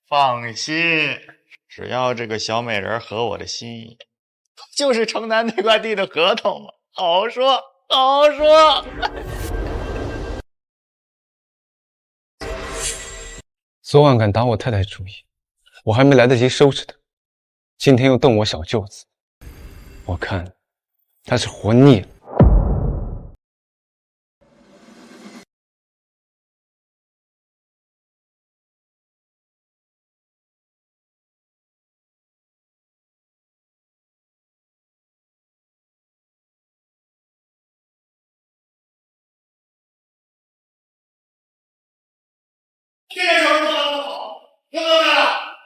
放心，只要这个小美人合我的心意，就是城南那块地的合同嘛，好好说，好好说。昨晚敢打我太太主意，我还没来得及收拾他，今天又动我小舅子，我看他是活腻了。这个手做得不好，听到没有？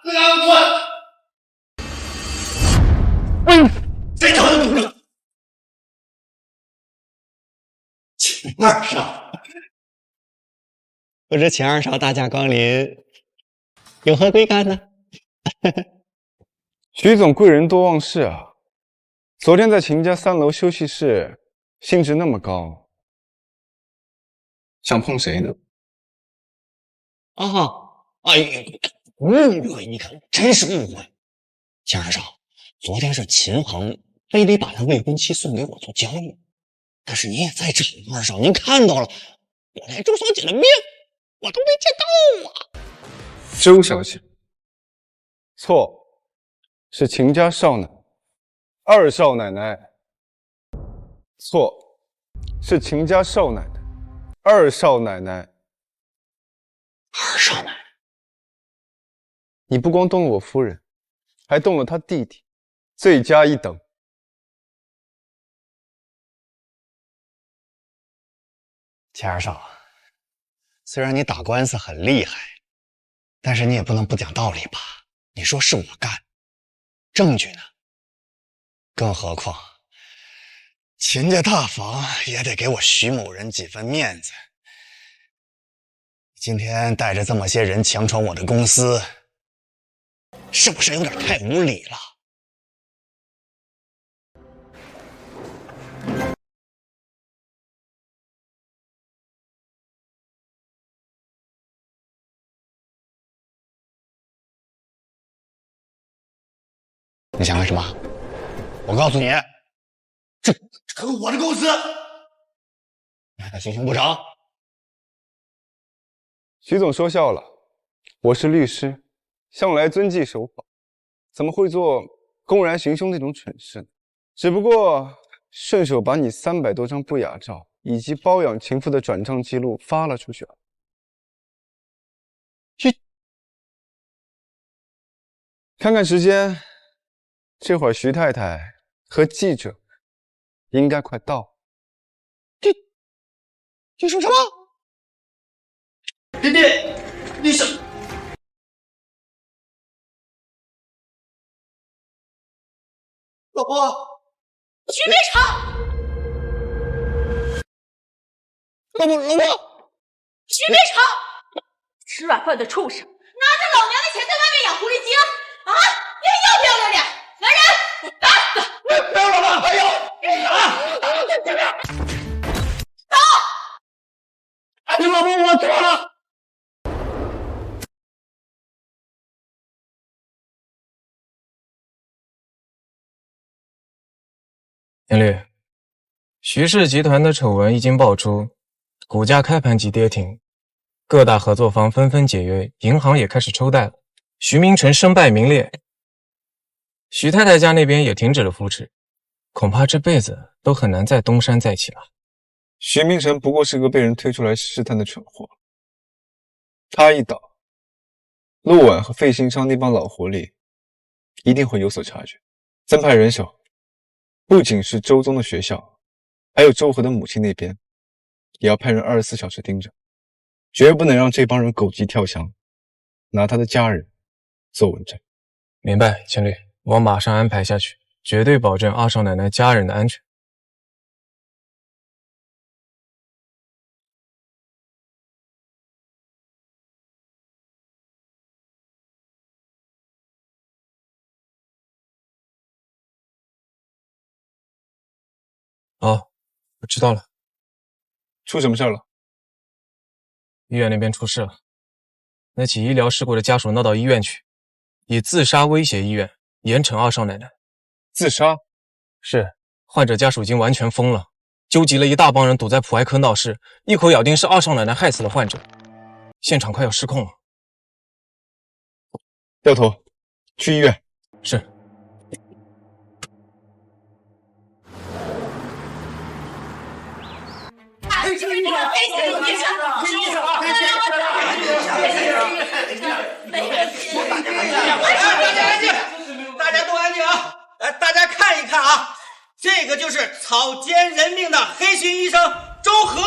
各家滚！谁找的你？秦二少，不知秦二少大驾光临，有何贵干呢？徐总贵人多忘事啊！昨天在秦家3楼休息室，兴致那么高，想碰谁呢？哎，误会！你看，真是误会。钱二少，昨天是秦恒非得把他未婚妻送给我做交易，但是你也在场，二少，您看到了，我连周小姐的面我都没见到啊！周小姐，错，是秦家少奶，二少奶奶。错，是秦家少奶奶，二少奶奶。二少奶奶，你不光动了我夫人，还动了她弟弟，罪加一等。钱二少，虽然你打官司很厉害，但是你也不能不讲道理吧？你说是我干，证据呢？更何况秦家大房也得给我徐某人几分面子。今天带着这么些人强闯我的公司，是不是有点太无理了？你想干什么？我告诉你，这是我的公司，你还敢行凶不成？徐总说笑了，我是律师，向来遵纪守法，怎么会做公然行凶那种蠢事呢？只不过顺手把你300多张不雅照以及包养情妇的转账记录发了出去。看看时间，这会儿徐太太和记者应该快到。你说什么？爹爹，你是？老婆，徐别吵！老婆，徐别吵！吃软饭的畜生，拿着老娘的钱在外面养狐狸精啊！你还要不要脸？来人，打死！不要老婆，还有走！你老婆，我错了。田律，徐氏集团的丑闻一经爆出，股价开盘即跌停，各大合作方纷纷解约，银行也开始抽贷了。徐明成身败名裂，徐太太家那边也停止了扶持，恐怕这辈子都很难再东山再起了。徐明成不过是个被人推出来试探的蠢货，他一倒，陆婉和费兴昌那帮老狐狸一定会有所察觉，增派人手。不仅是周宗的学校，还有周和的母亲那边，也要派人24小时盯着，绝不能让这帮人狗急跳墙，拿他的家人做文章。明白，钱律，我马上安排下去，绝对保证二少奶奶家人的安全。哦，我知道了。出什么事了？医院那边出事了，那起医疗事故的家属闹到医院去，以自杀威胁医院，严惩二少奶奶。自杀？是，患者家属已经完全疯了，纠集了一大帮人堵在普爱科闹事，一口咬定是二少奶奶害死了患者，现场快要失控了。掉头，去医院。是。大家都安静啊！来，大家看一看啊，这个就是草菅人命的黑心医生周和，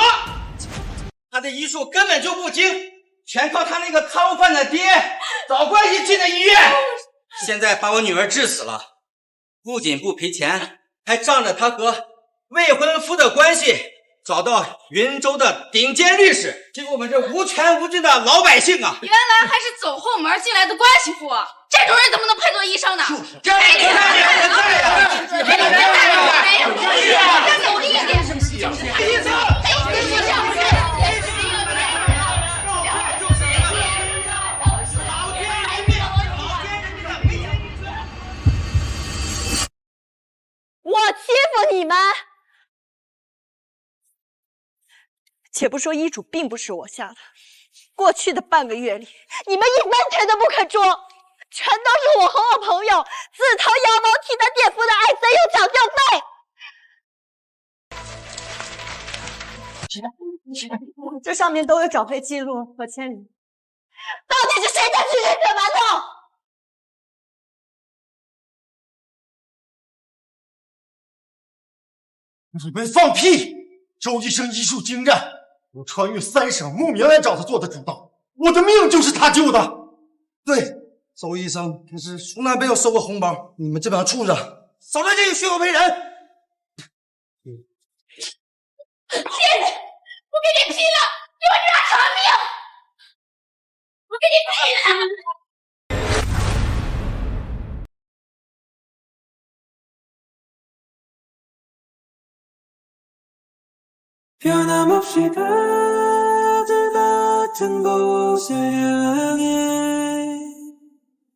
他的医术根本就不精，全靠他那个汤饭的爹找关系进的医院。现在把我女儿治死了，不仅不赔钱，还仗着他和未婚夫的关系找到云州的顶尖律师，结果我们这无权无据的老百姓啊，原来还是走后门进来的关系户，这种人怎么能配做医生呢？这再努力一点，你们，且不说医嘱并不是我下的，过去的半个月里，你们一分钱都不肯出，全都是我和我朋友自掏腰包替他垫付的艾森用抢救费。这上面都有缴费记录和签名，到底是谁在吃人血馒头？你们放屁！周医生医术精湛，我穿越3省慕名来找他做的主刀，我的命就是他救的。对，周医生可是从来没有收过红包，你们这帮畜生，少在这里血口赔人！骗子！我跟你拼了！给我拿偿命！我跟你拼了！변함없이 가들 같은 곳을 향해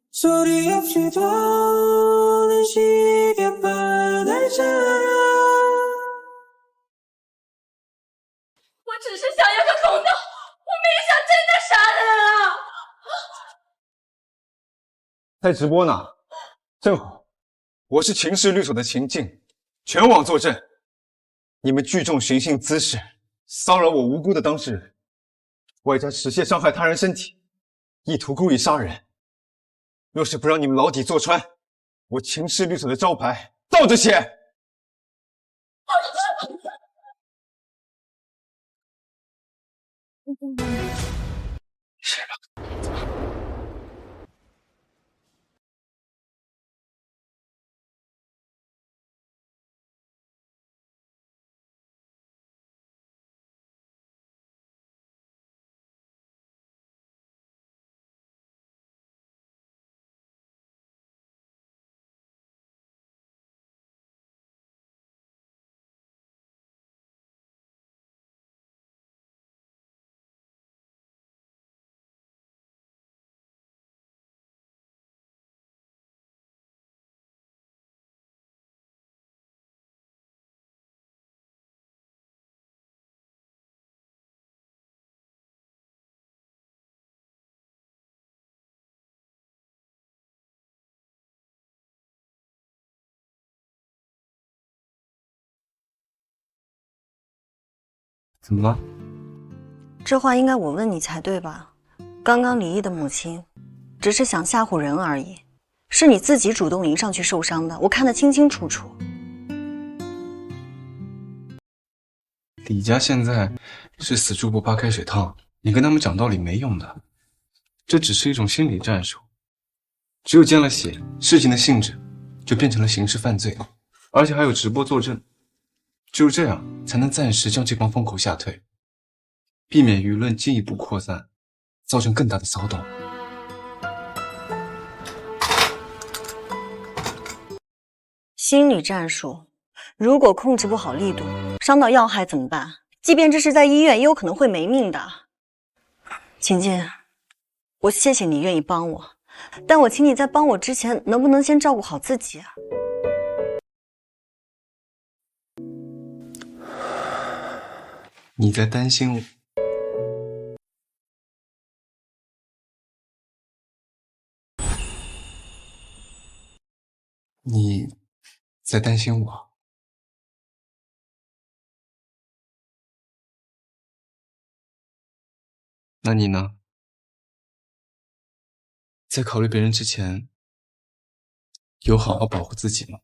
소리 없이 도는 시계바늘 자라 我只是想要个公道，我没想真的杀人啊！在直播呢，正好，我是秦氏律所的秦静，全网作证。你们聚众寻衅滋事，骚扰我无辜的当事人，外加持械伤害他人身体，意图故意杀人。若是不让你们牢底坐穿，我秦氏律所的招牌倒着写。是吧？怎么了？这话应该我问你才对吧？刚刚离异的母亲，只是想吓唬人而已，是你自己主动迎上去受伤的，我看得清清楚楚。李家现在是死猪不怕开水烫，你跟他们讲道理没用的，这只是一种心理战术。只有见了血，事情的性质就变成了刑事犯罪，而且还有直播作证。只有这样才能暂时将这帮疯口吓退，避免舆论进一步扩散，造成更大的骚动。心理战术，如果控制不好力度，伤到要害怎么办？即便这是在医院，也有可能会没命的。秦静，我谢谢你愿意帮我，但我请你在帮我之前，能不能先照顾好自己啊？你在担心我？你在担心我？那你呢？在考虑别人之前，有好好保护自己吗？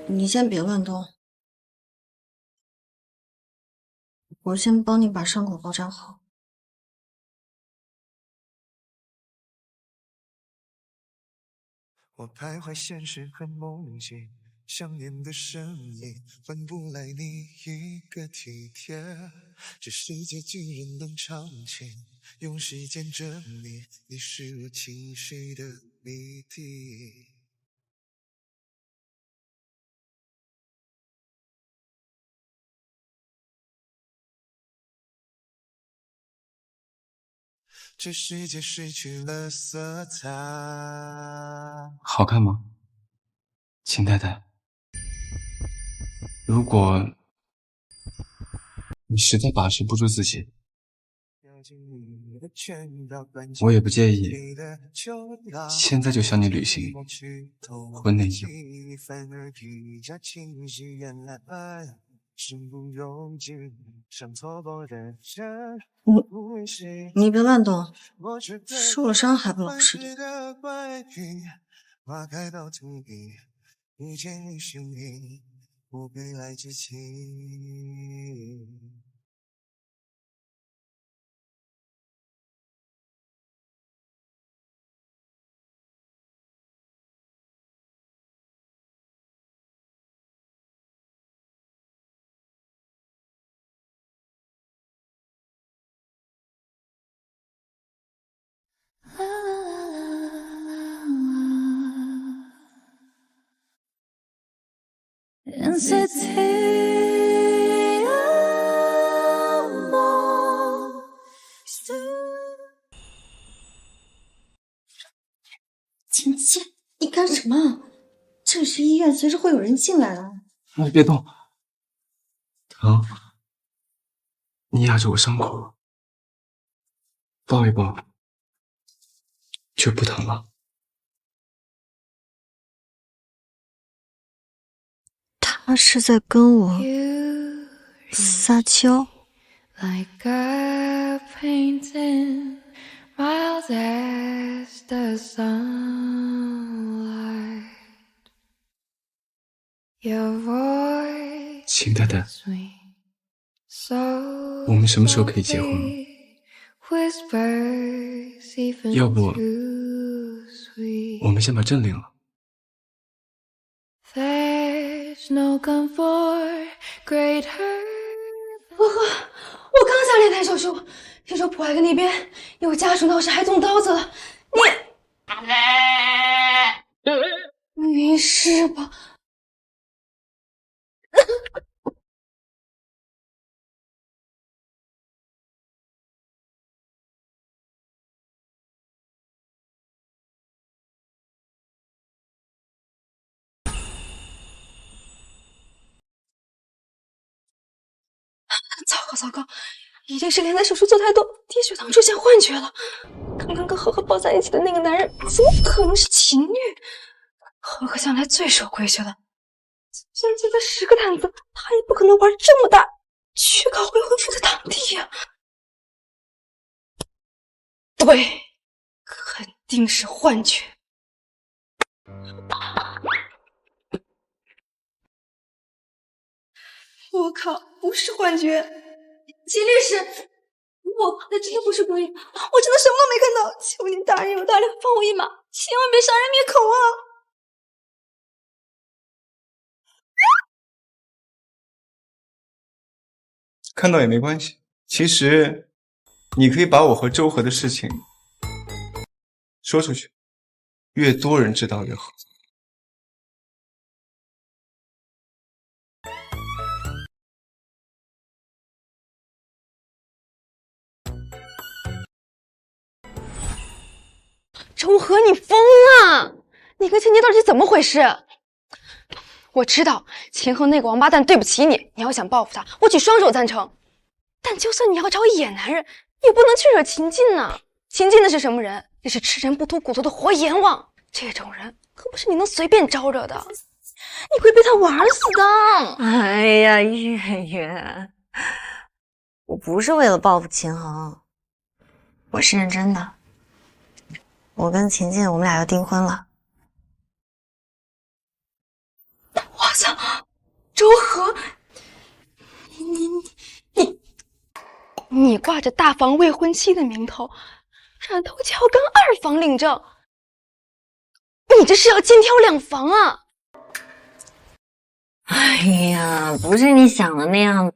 你先别乱动。我先帮你把伤口包扎好。我徘徊现实和梦境，想念的声音换不来你一个体贴。这世界居然能长情，用时间证明你是我情绪的谜底。这世界失去了色彩。好看吗，秦太太？如果你实在把持不住自己，我也不介意现在就向你履行婚内义务。你别乱动，受了伤还不老实点。晴晴，你干什么？这里是医院，随时会有人进来的。你别动，疼，你压着我伤口，抱一抱就不疼了。他是在跟我撒娇。Like a painting, mild as the sunlight. Your voice 秦太太，我们什么时候可以结婚？要不我们先把证领了。There's no comfort greater. 我刚下擂台手术，听说普爱根那边有家属闹事还动刀子了，你没事吧？糟糕，一定是连载手术做太多，低血糖出现幻觉了。刚刚跟和和抱在一起的那个男人，怎么可能是情侣？和和向来最守规矩了，竟然接了10个毯子，他也不可能玩这么大，去搞未婚夫的堂弟呀！对，肯定是幻觉。我靠，不是幻觉！秦律师，那真的不是故意，我真的什么都没看到，求您大人有大量，放我一马，千万别杀人灭口啊！看到也没关系，其实你可以把我和周和的事情说出去，越多人知道越好。周和，你疯了！你跟秦杰到底怎么回事？我知道秦和那个王八蛋对不起你，你要想报复他，我举双手赞成。但就算你要找野男人，也不能去惹秦晋呐。秦晋那是什么人？那是吃人不吐骨头的活阎王，这种人可不是你能随便招惹的，你会被他玩死的。哎呀，月月，我不是为了报复秦衡，我是认真的。我跟秦晋，我们俩要订婚了。我操，周和，你挂着大房未婚妻的名头，转头就要跟2房领证，你这是要肩挑2房啊！哎呀，不是你想的那样。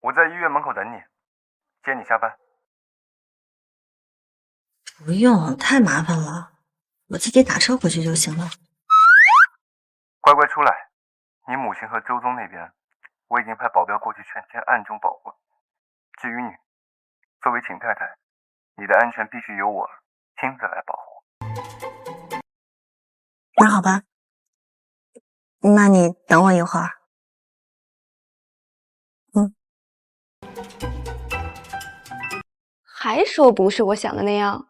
我在医院门口等你，接你下班。不用，太麻烦了，我自己打车回去就行了。乖乖出来，你母亲和周宗那边我已经派保镖过去全天暗中保护。至于你，作为秦太太，你的安全必须由我亲自来保护。那好吧，那你等我一会儿。还说不是我想的那样。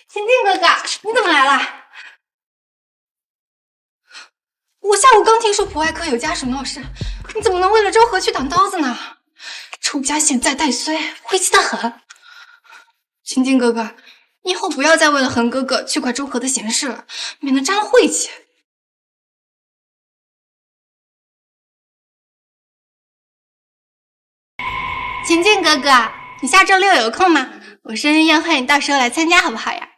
秦静哥哥，你怎么来了？我下午刚听说普外科有家属闹事，你怎么能为了周和去挡刀子呢？周家现在带衰，晦气得很。秦静哥哥，你以后不要再为了恒哥哥去管周和的闲事了，免得沾了晦气。秦静哥哥，你下周6有空吗？我生日宴会，你到时候来参加好不好呀？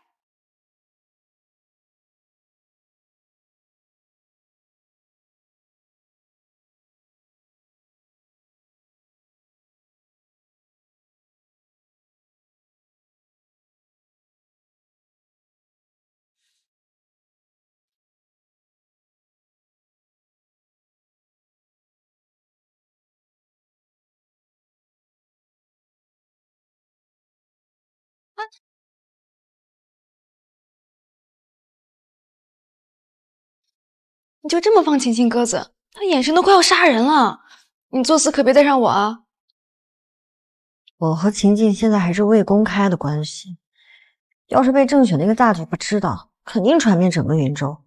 你就这么放秦静鸽子？他眼神都快要杀人了，你作死可别带上我啊！我和秦静现在还是未公开的关系，要是被郑雪那个大嘴巴知道，肯定传遍整个云州。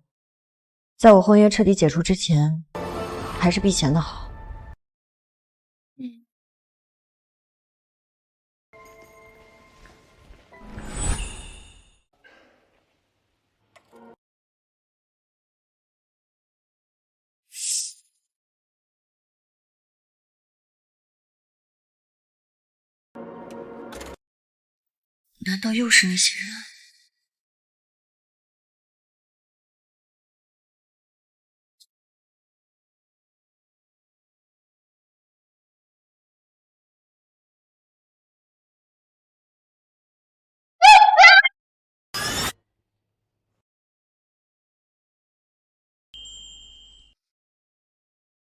在我婚约彻底解除之前，还是避嫌的好。难道又是那些人？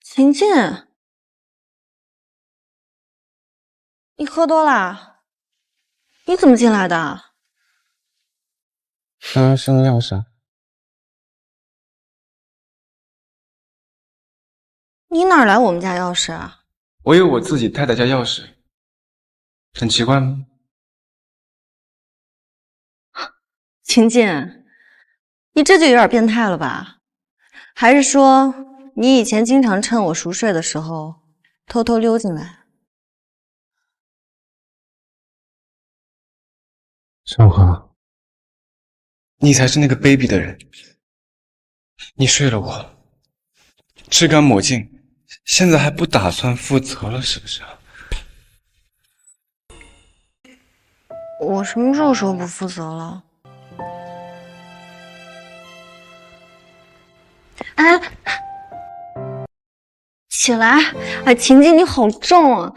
秦静，你喝多啦？你怎么进来的？当然是钥匙啊。你哪来我们家钥匙啊？我有我自己太太家钥匙，很奇怪吗？秦静，你这就有点变态了吧？还是说你以前经常趁我熟睡的时候偷偷溜进来？周和，你才是那个卑鄙的人！你睡了我，吃干抹净，现在还不打算负责了，是不是？我什么时候说不负责了？哎，起来！哎，秦静，你好重啊！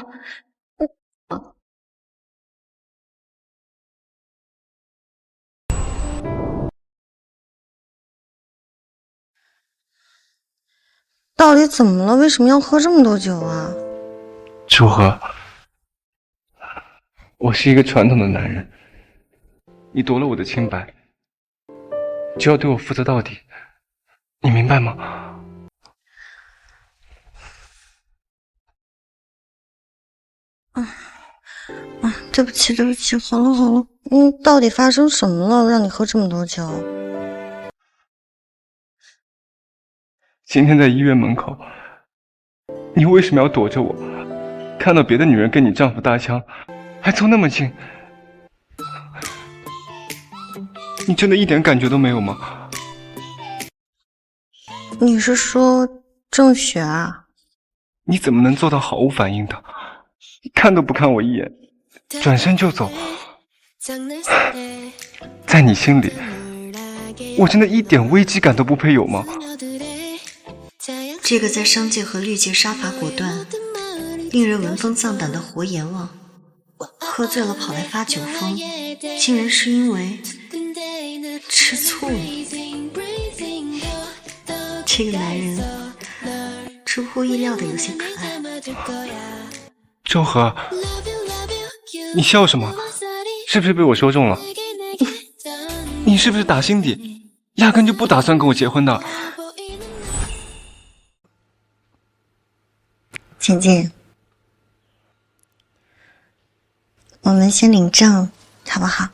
到底怎么了？为什么要喝这么多酒啊？周和，我是一个传统的男人，你夺了我的清白，就要对我负责到底，你明白吗？对不起，对不起，好了好了，到底发生什么了，让你喝这么多酒？今天在医院门口，你为什么要躲着我？看到别的女人跟你丈夫搭腔，还凑那么近，你真的一点感觉都没有吗？你是说郑雪啊？你怎么能做到毫无反应的？看都不看我一眼，转身就走。在你心里，我真的一点危机感都不配有吗？这个在商界和绿界杀伐果断，令人闻风丧胆的活阎王，喝醉了跑来发酒疯，竟然是因为吃醋了。这个男人出乎意料的有些可爱。周和，你笑什么？是不是被我说中了？你是不是打心底压根就不打算跟我结婚的？简简，我们先领证好不好？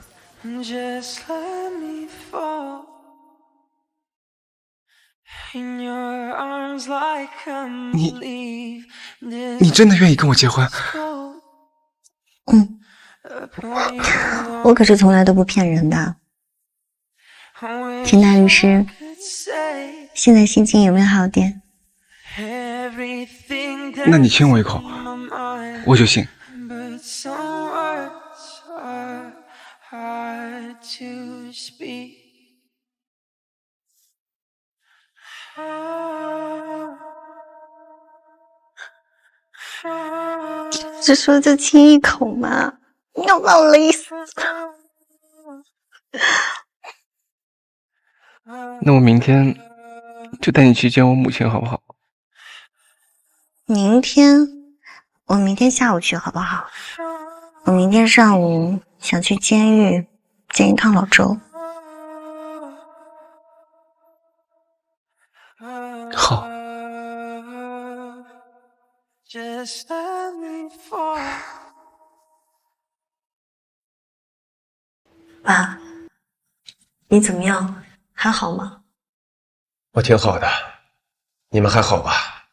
你真的愿意跟我结婚？嗯，我可是从来都不骗人的。田大律师，现在心情有没有好点？那你亲我一口，我就信。只说就亲一口嘛，你要把我勒死。那我明天就带你去见我母亲好不好？明天？我明天下午去好不好？我明天上午想去监狱见一趟老周。好。爸，你怎么样？还好吗？我挺好的，你们还好吧？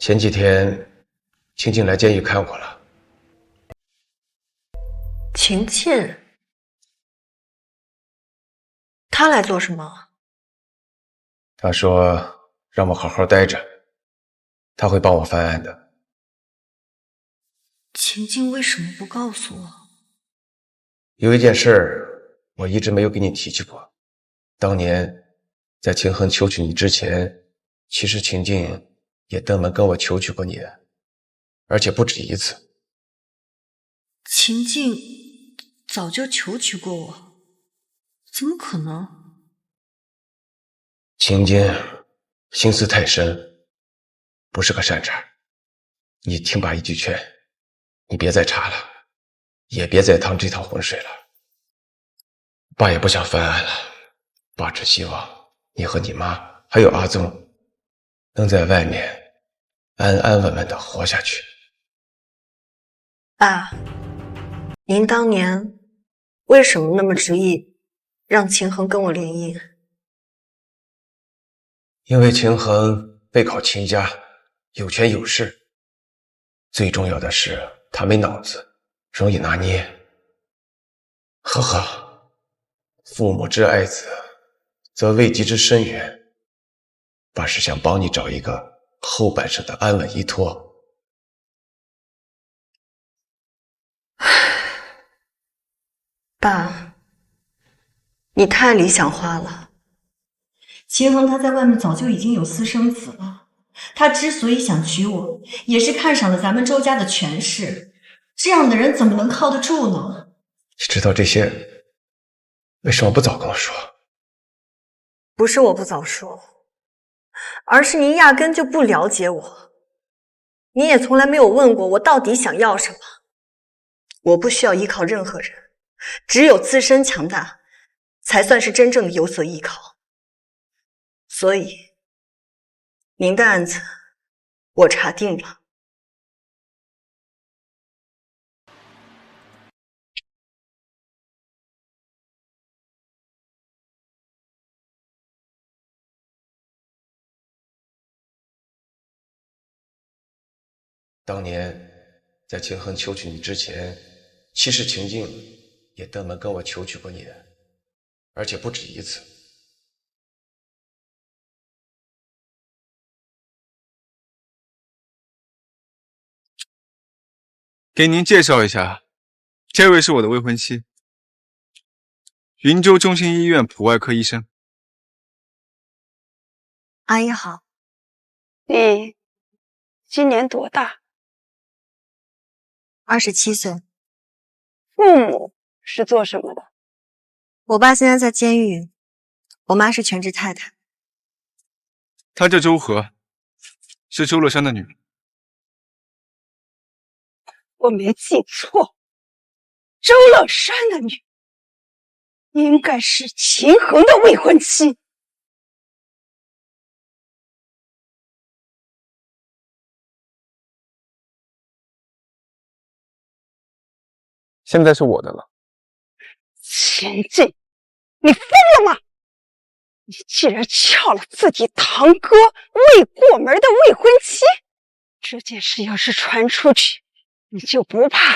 前几天，晴晴来监狱看我了。晴晴，她来做什么？她说让我好好待着，她会帮我翻案的。晴晴为什么不告诉我？有一件事儿，我一直没有给你提起过。当年在秦衡求娶你之前，其实秦静也登门跟我求娶过你，而且不止一次。秦静早就求娶过我，怎么可能？秦静心思太深，不是个善茬。你听爸一句劝，你别再查了，也别再趟这趟浑水了。爸也不想翻案了，爸只希望你和你妈还有阿宗能在外面安安稳稳地活下去。爸，您当年为什么那么执意让秦衡跟我联姻？因为秦衡背靠秦家，有权有势，最重要的是他没脑子，容易拿捏。呵呵，父母之爱子，则未及之深远。爸是想帮你找一个后半生的安稳依托。爸，你太理想化了。秦衡他在外面早就已经有私生子了，他之所以想娶我，也是看上了咱们周家的权势。这样的人怎么能靠得住呢？你知道这些，为什么不早跟我说？不是我不早说，而是您压根就不了解我，您也从来没有问过我到底想要什么。我不需要依靠任何人，只有自身强大，才算是真正的有所依靠。所以，您的案子我查定了。当年在秦衡求娶你之前，其实秦静也登门跟我求娶过你，而且不止一次。给您介绍一下，这位是我的未婚妻，云州中心医院普外科医生。阿姨好。你今年多大？ 27岁。父母是做什么的？我爸现在在监狱，我妈是全职太太。她叫周和，是周乐山的女儿。我没记错，周乐山的女儿应该是秦衡的未婚妻。现在是我的了。秦晋，你疯了吗？你竟然撬了自己堂哥未过门的未婚妻，这件事要是传出去，你就不怕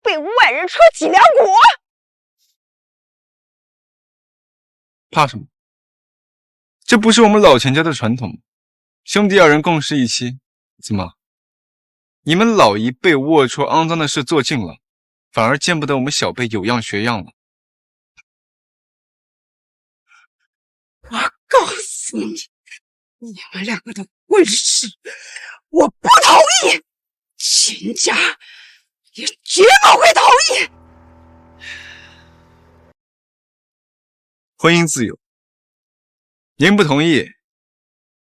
被外人戳脊梁骨？怕什么？这不是我们老钱家的传统吗？兄弟2人共侍一妻，怎么？你们老一辈龌龊肮脏的事做尽了，反而见不得我们小辈有样学样了。我告诉你，你们2个的婚事我不同意，秦家也绝不会同意。婚姻自由，您不同意，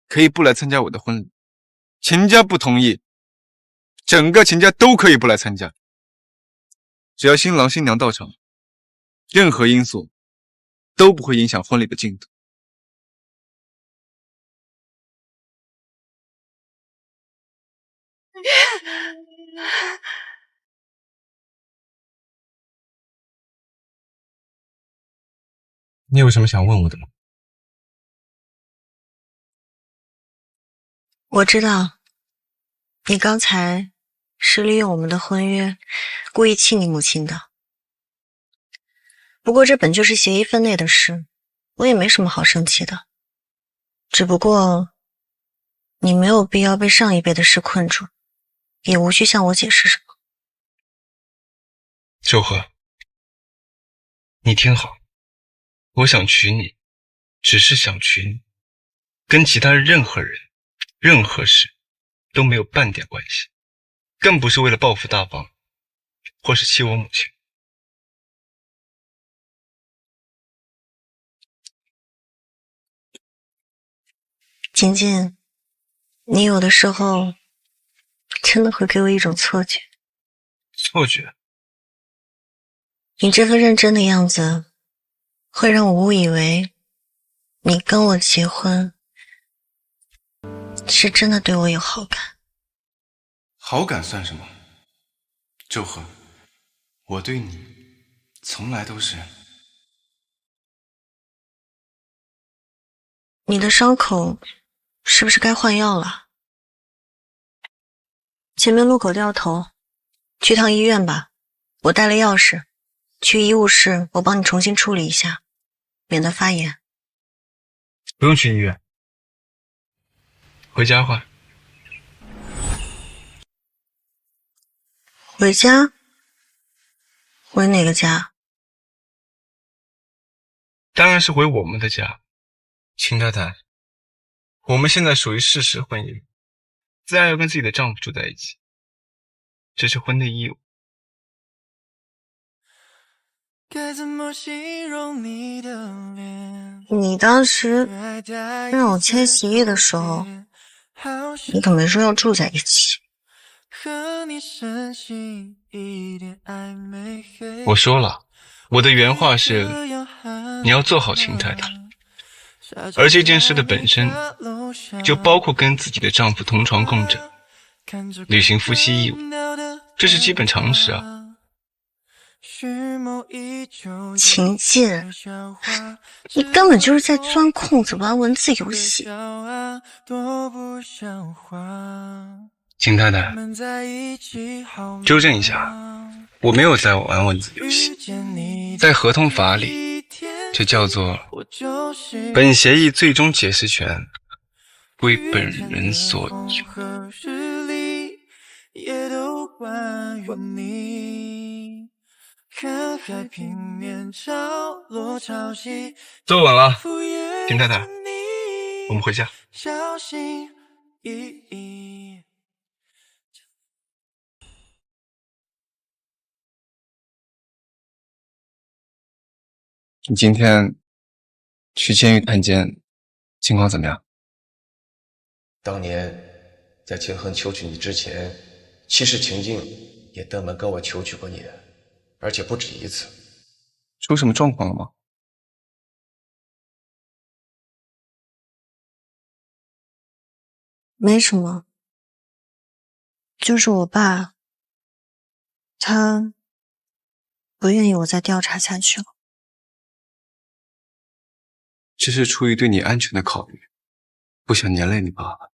可以不来参加我的婚礼；秦家不同意，整个秦家都可以不来参加。只要新郎新娘到场，任何因素都不会影响婚礼的进度。你有什么想问我的吗？我知道，你刚才是利用我们的婚约，故意气你母亲的。不过这本就是协议分内的事，我也没什么好生气的。只不过，你没有必要被上一辈的事困住，也无需向我解释什么。周和，你听好，我想娶你，只是想娶你，跟其他任何人、任何事都没有半点关系，更不是为了报复大王，或是气我母亲。仅仅，你有的时候真的会给我一种错觉。错觉？你这份认真的样子，会让我误以为你跟我结婚是真的对我有好感。好感算什么？周和，我对你从来都是……你的伤口是不是该换药了？前面路口掉头，去趟医院吧。我带了钥匙，去医务室我帮你重新处理一下，免得发炎。不用去医院，回家换。回家？回哪个家？当然是回我们的家。秦太太，我们现在属于事实婚姻，自然要跟自己的丈夫住在一起，这是婚内义务。你当时让我签协议的时候，你可没说要住在一起。我说了，我的原话是，你要做好秦太太。而这件事的本身就包括跟自己的丈夫同床共枕，履行夫妻义务，这是基本常识啊。秦晋，你根本就是在钻空子玩文字游戏。秦太太，纠正一下，我没有在玩文字游戏，在合同法里这叫做本协议最终解释权归本人所有。坐稳了，秦太太，我们回家。你今天去监狱探监，情况怎么样？当年在秦恒求娶你之前，其实秦静也登门跟我求娶过你的，而且不止一次。出什么状况了吗？没什么，就是我爸，他不愿意我再调查下去了。这是出于对你安全的考虑，不想连累你爸爸。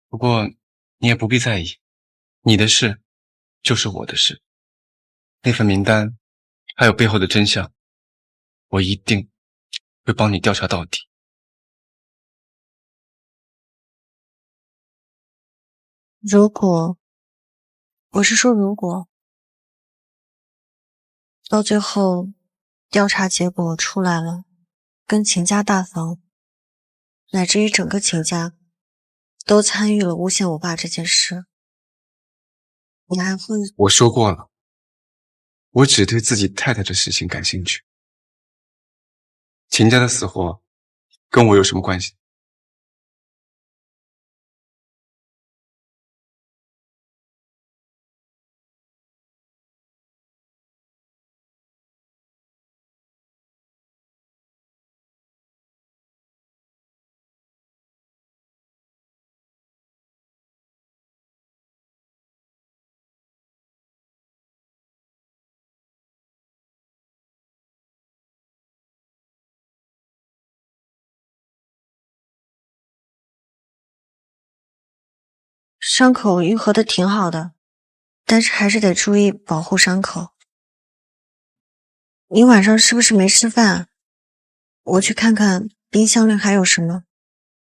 不过你也不必在意，你的事就是我的事。那份名单还有背后的真相，我一定会帮你调查到底。如果到最后调查结果出来了，跟秦家大房乃至于整个秦家都参与了诬陷我爸这件事，你还会？我说过了，我只对自己太太的事情感兴趣。秦家的死活跟我有什么关系？伤口愈合的挺好的，但是还是得注意保护伤口。你晚上是不是没吃饭？我去看看冰箱里还有什么，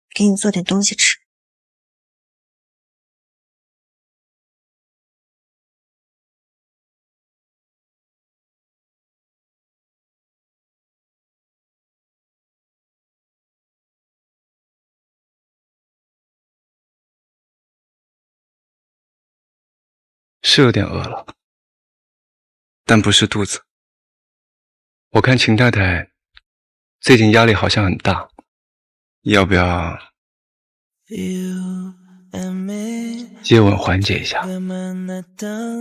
给你做点东西吃。是有点饿了，但不是肚子。我看秦太太最近压力好像很大，要不要接吻缓解一下？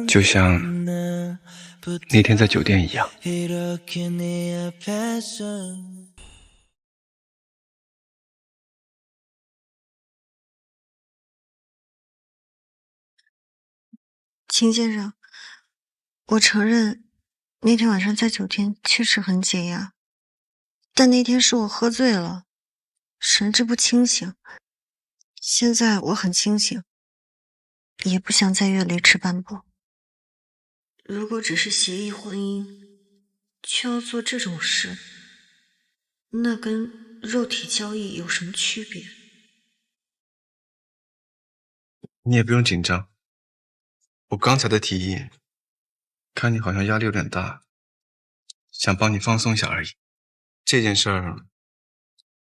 就像那天在酒店一样。秦先生，我承认那天晚上在酒店确实很解压，但那天是我喝醉了，神志不清醒。现在我很清醒，也不想再越雷池半步。如果只是协议婚姻，却要做这种事，那跟肉体交易有什么区别？你也不用紧张，我刚才的提议，看你好像压力有点大，想帮你放松一下而已。这件事儿，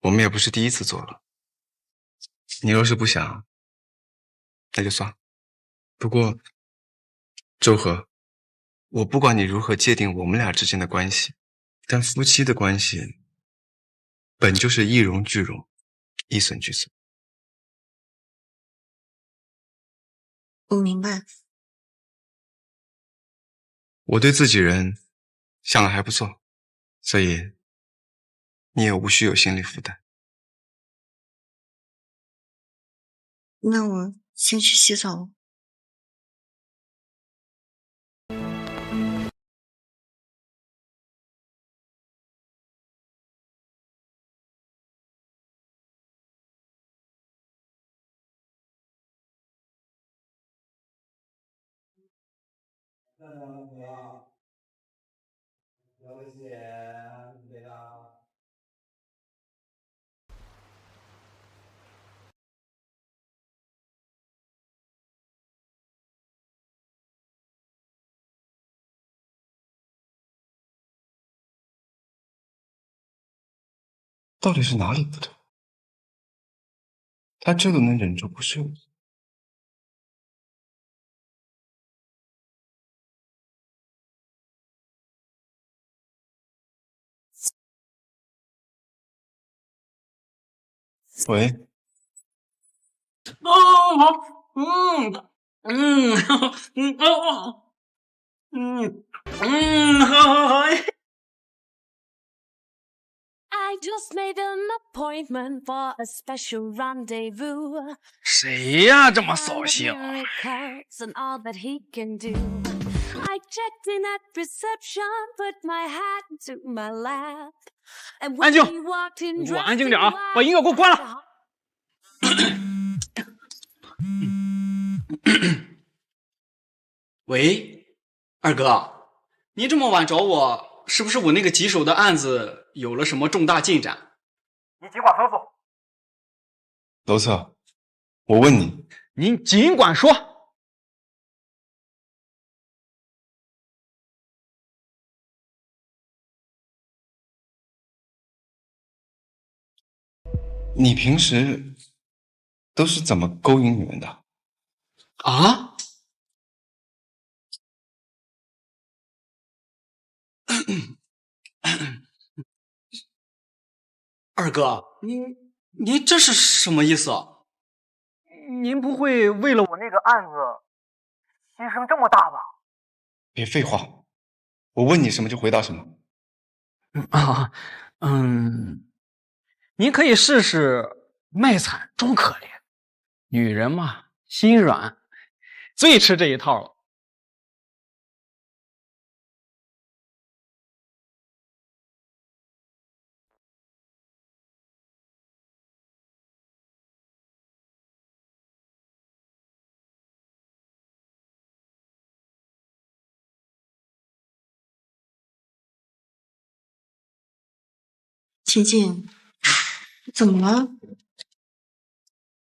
我们也不是第一次做了。你若是不想，那就算了。不过，周和，我不管你如何界定我们俩之间的关系，但夫妻的关系本就是一荣俱荣，一损俱损。我明白。我对自己人想的还不错，所以你也无需有心理负担。那我先去洗澡了。到底是哪里不对？他这都能忍住不睡我。喂，好，好。I just made an appointment for a special rendezvous. 谁呀这么扫兴？ And all that he can do. I checked in at reception, put my hat into my lap. And 安 when 静， he walked in 给我 dressed 安静 in 点啊！ white, 把音乐给我关了。喂，二哥，你这么晚找我，是不是我那个棘手的案子有了什么重大进展？你尽管吩咐。楼策，我问你，您尽管说。你平时都是怎么勾引女人的？啊？二哥，您这是什么意思啊？您不会为了我那个案子牺牲这么大吧？别废话，我问你什么就回答什么。您可以试试卖惨装可怜，女人嘛，心软，最吃这一套了。秦晋，怎么了？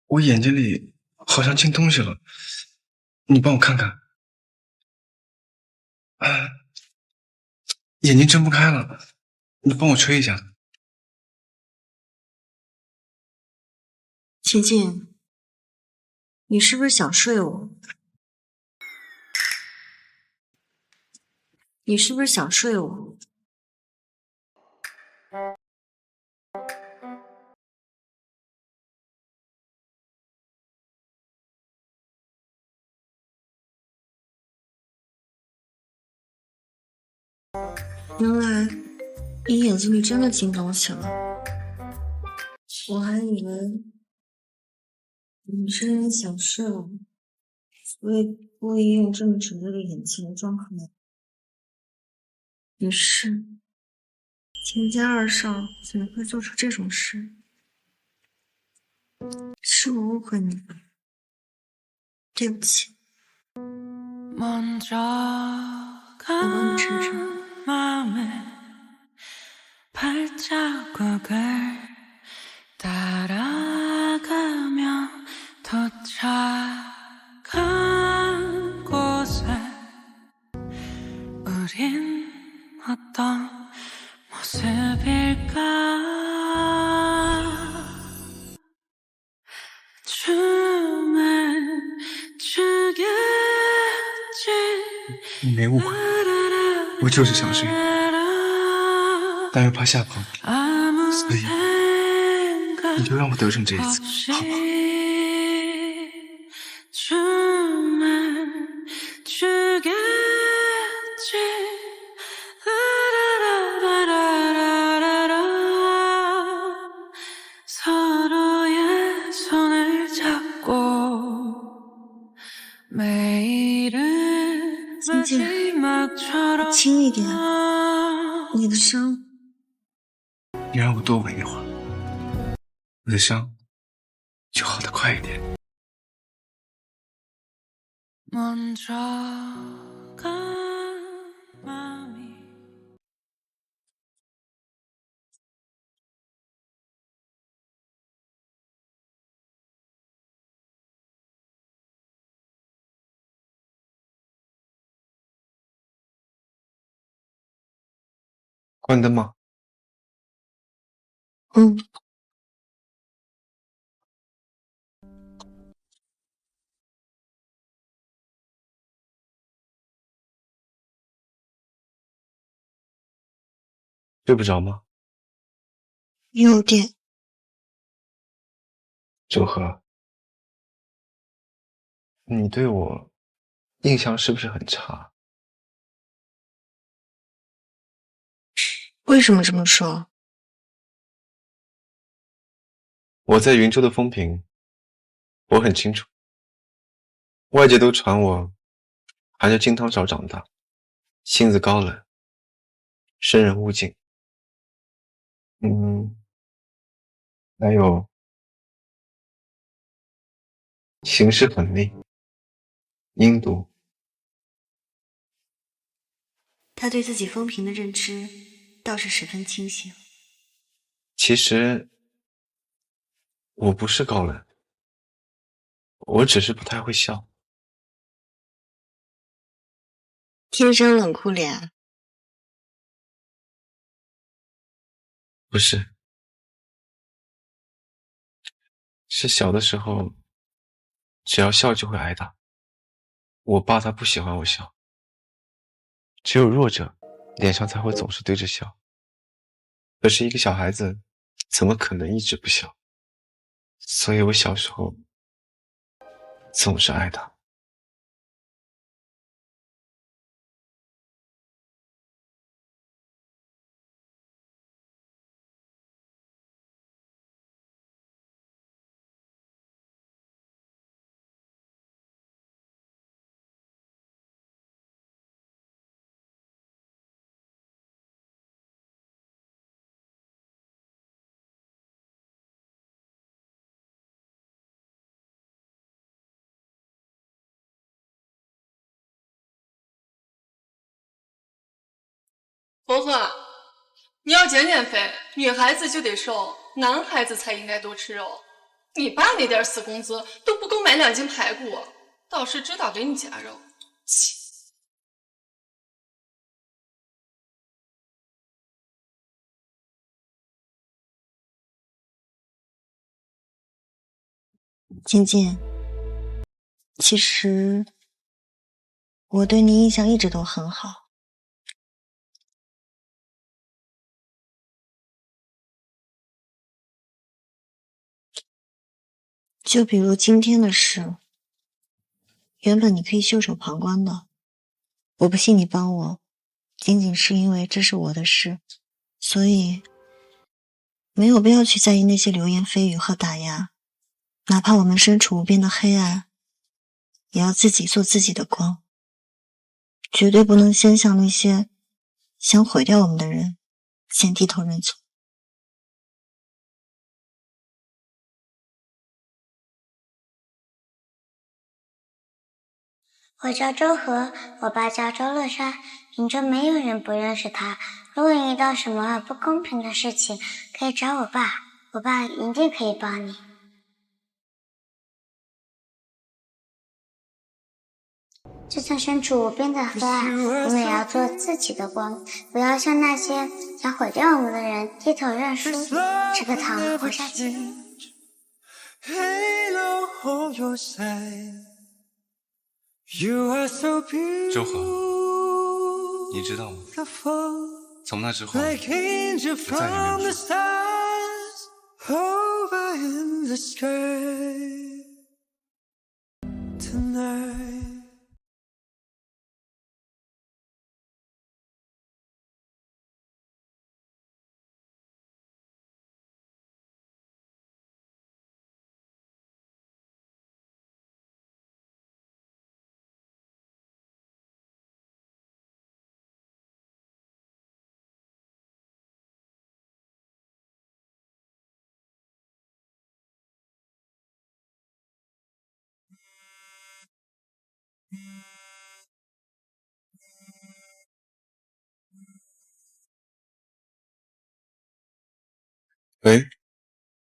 我眼睛里好像进东西了，你帮我看看。眼睛睁不开了，你帮我吹一下。秦晋，你是不是想睡我？你是不是想睡我？原来你眼睛里真的进东西了，我还以为你是因为想睡我，所以故意用这么直的眼睛装可怜。于是，秦家二少怎么会做出这种事？是我误会你了，对不起。我帮你撑撑。 발자국을 따라가며 도착한 곳에 우린 어떤 모습일까 춤을 추겠지 你没误会，我就是想睡，但又怕吓跑你，所以你就让我得逞这一次，好不好？ 金姐，轻一点，你的伤。你让我多吻一会儿，我的伤就好得快一点。 关灯吗？嗯。睡不着吗？有点。周和，你对我印象是不是很差？为什么这么说？我在云州的风评，我很清楚。外界都传我含着金汤勺长大，性子高冷，生人勿近。还有行事狠戾，阴毒。他对自己风评的认知倒是十分清醒。其实我不是高冷，我只是不太会笑。天生冷酷脸？不是，是小的时候，只要笑就会挨打。我爸他不喜欢我笑，只有弱者脸上才会总是堆着笑。可是一个小孩子怎么可能一直不笑？所以我小时候总是挨打。伯伯，你要减肥，女孩子就得瘦，男孩子才应该多吃肉。你爸那点死工资都不够买2斤排骨，倒是知道给你加肉。切！静静，其实我对你印象一直都很好。就比如今天的事，原本你可以袖手旁观的，我不信你帮我，仅仅是因为这是我的事，所以没有必要去在意那些流言蜚语和打压。哪怕我们身处无边的黑暗，也要自己做自己的光，绝对不能先向那些想毁掉我们的人先低头认错。我叫周和，我爸叫周乐山，云州没有人不认识他。如果你遇到什么不公平的事情，可以找我爸，我爸一定可以帮你。就算身处无边的黑暗，我们也要做自己的光，不要向那些想毁掉我们的人低头认输，吃个糖活下去。周和，你知道吗？从那之后，我再也没有说。喂，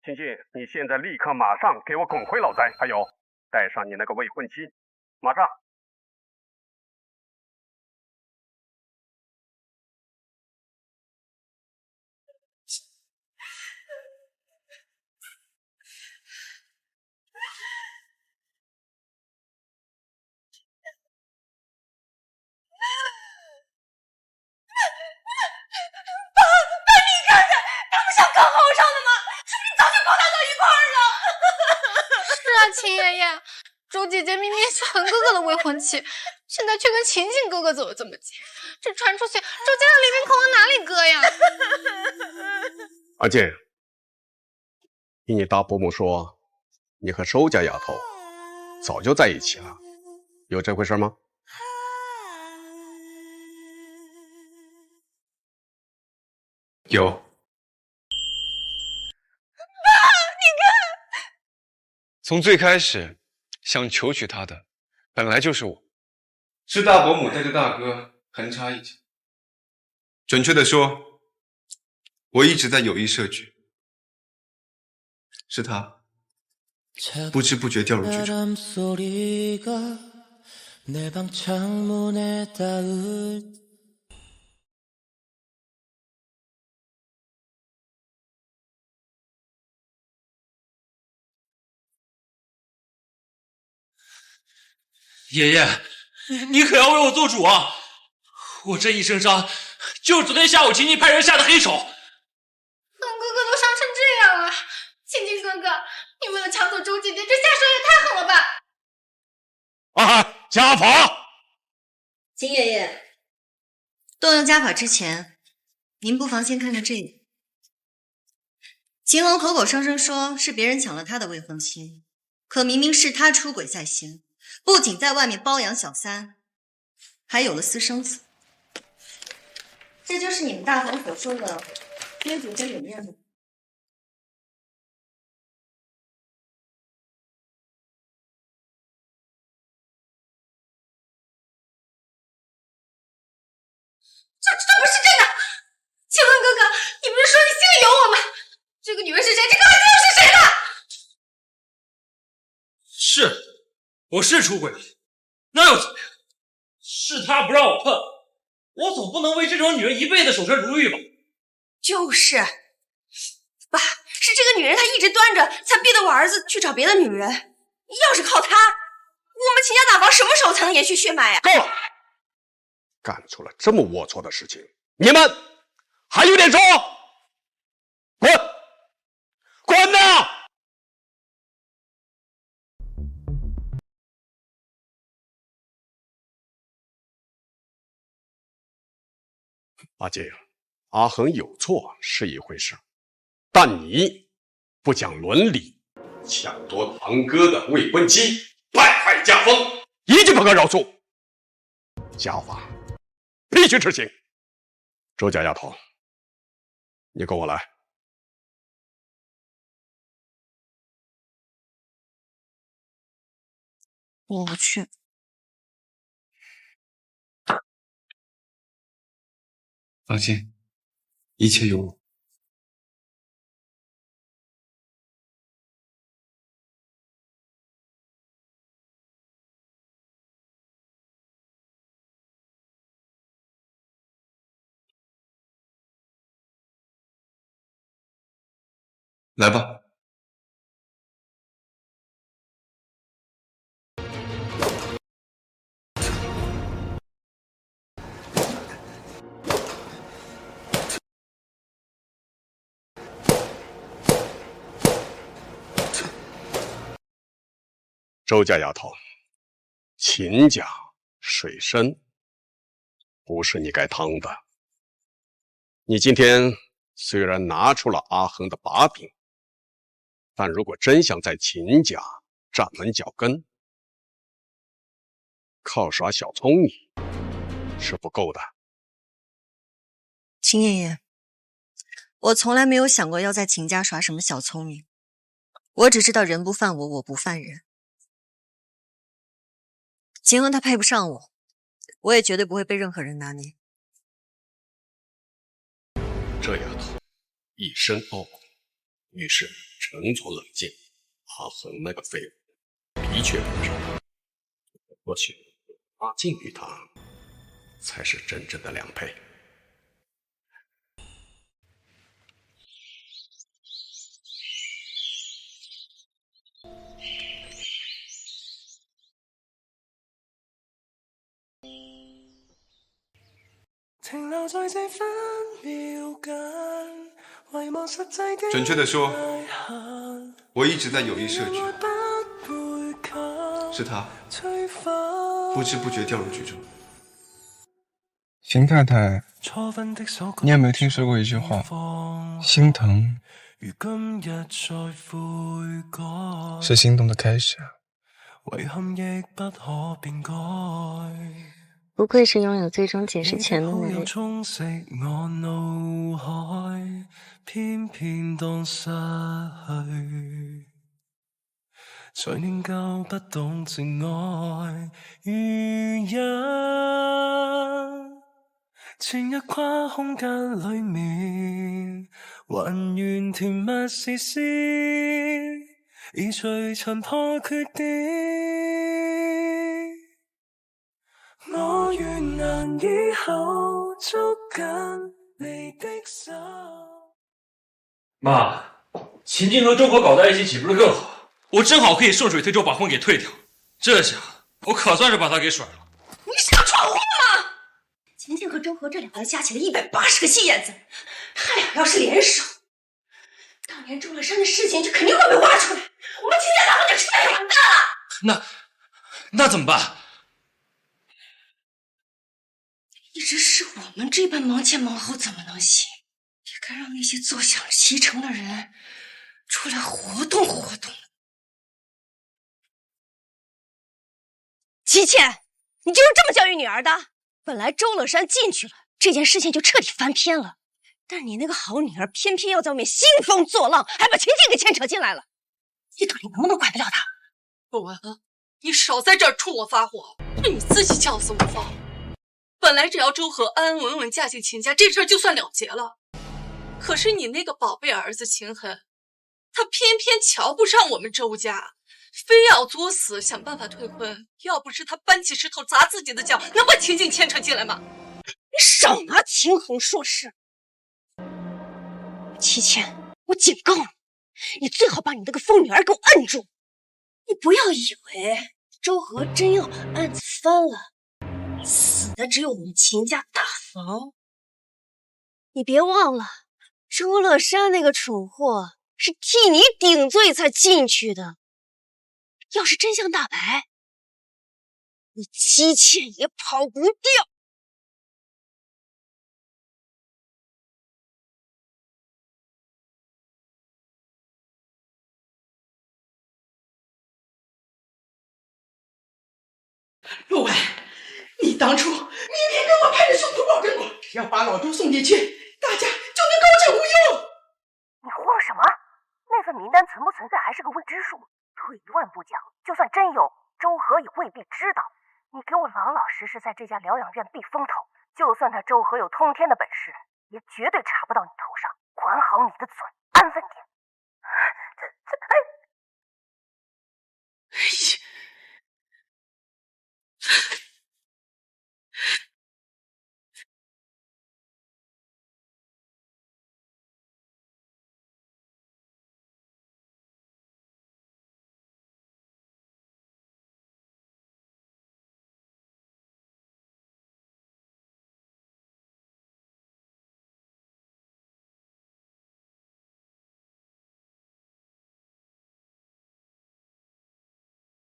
亲亲，你现在立刻马上给我滚回老宅，还有带上你那个未婚妻，马上。爸，你看看，他不想更好上的吗？是不是早就勾搭到一块儿了？秦爷爷，周姐姐明明是恒哥哥的未婚妻，现在却跟晴晴哥哥走得这么近，这传出去，周家的李明可往哪里搁呀？阿健，听你大伯母说，你和周家丫头早就在一起了，有这回事吗？有。爸，你看，从最开始想求娶她的，本来就是我，是大伯母带着大哥横插一脚。准确的说，我一直在有意设局，是他不知不觉掉入局中。爷爷，你可要为我做主啊！我这一身伤，就是昨天下午晴晴派人下的黑手。恒哥哥都伤成这样了，晴晴哥哥，你为了抢走周姐姐，这下手也太狠了吧！啊！家法！秦爷爷，动用家法之前，您不妨先看看这个。秦王口口声声说是别人抢了他的未婚妻，可明明是他出轨在先，不仅在外面包养小三，还有了私生子。这就是你们大房所说的约主跟理念吗？这不是真的！秦文哥哥，你不是说你心里有我吗？这个女人是谁？这个孩子又是谁的？是，我是出轨了，那又怎么样？是她不让我碰，我总不能为这种女人一辈子守身如玉吧？就是，爸，是这个女人她一直端着，才逼得我儿子去找别的女人。要是靠她，我们秦家大房什么时候才能延续血脉呀？够了！干出了这么龌龊的事情，你们还有脸说？滚！滚呐！阿姐，阿恒有错是一回事，但你不讲伦理，抢夺堂哥的未婚妻，败坏家风，一句不可饶恕。家法必须执行。周家丫头，你跟我来。我不去。放心，一切有我。来吧。周家丫头，秦家水深，不是你该趟的。你今天虽然拿出了阿恒的把柄，但如果真想在秦家站稳脚跟，靠耍小聪明是不够的。秦爷爷，我从来没有想过要在秦家耍什么小聪明，我只知道人不犯我，我不犯人。秦恒他配不上我，我也绝对不会被任何人拿捏。这丫头一身傲骨，于是沉着冷静。阿恒那个废物的确不少，或许阿静与他才是真正的良配。准确的说，我一直在有意设局，是他不知不觉掉入局中。邢太太，你有没有听说过一句话？心疼是心动的开始啊。不愧是拥有最终解释权的男人。偏偏當失去，才念舊不懂情愛原因。前日跨空間裡面，還原甜蜜絲絲，已隨塵破缺點。我願能以後捉緊你的手。妈，秦晋和周可搞在一起，岂不是更好？我正好可以顺水推舟把婚给退掉，这下我可算是把他给甩了。你想闯祸吗？秦晋和周和这两个加起来180个戏眼子，他俩要是联手，当年周乐山的事情就肯定会被挖出来，我们秦家大婚就彻底完蛋了。那怎么办？一直是我们这般忙前忙后怎么能行？也该让那些坐享其成的人出来活动活动。琪倩，你就是这么教育女儿的？本来周乐山进去了，这件事情就彻底翻篇了。但你那个好女儿偏偏要在外面兴风作浪，还把秦晋给牵扯进来了。你到底能不能管得了她？若文，你少在这儿冲我发火，是你自己教唆无方。本来只要周和安安稳稳嫁进秦家，这事儿就算了结了。可是你那个宝贝儿子秦衡，他偏偏瞧不上我们周家，非要作死想办法退婚。要不是他搬起石头砸自己的脚，能把秦晋牵扯进来吗？你少拿秦衡说事。琪倩，我警告你，你最好把你那个疯女儿给我摁住。你不要以为周和真要把案子翻了，死的只有我们秦家大房。你别忘了，周乐山那个蠢货是替你顶罪才进去的。要是真相大白，你妻妾也跑不掉。若文，你当初明明跟我拍着胸脯保证过，只要把老周送进去，大家就能高枕无忧。你慌什么？那份名单存不存在还是个未知数。退一万步讲，就算真有，周和也未必知道。你给我老老实实在这家疗养院避风头，就算他周和有通天的本事，也绝对查不到你头上。管好你的嘴，安分点。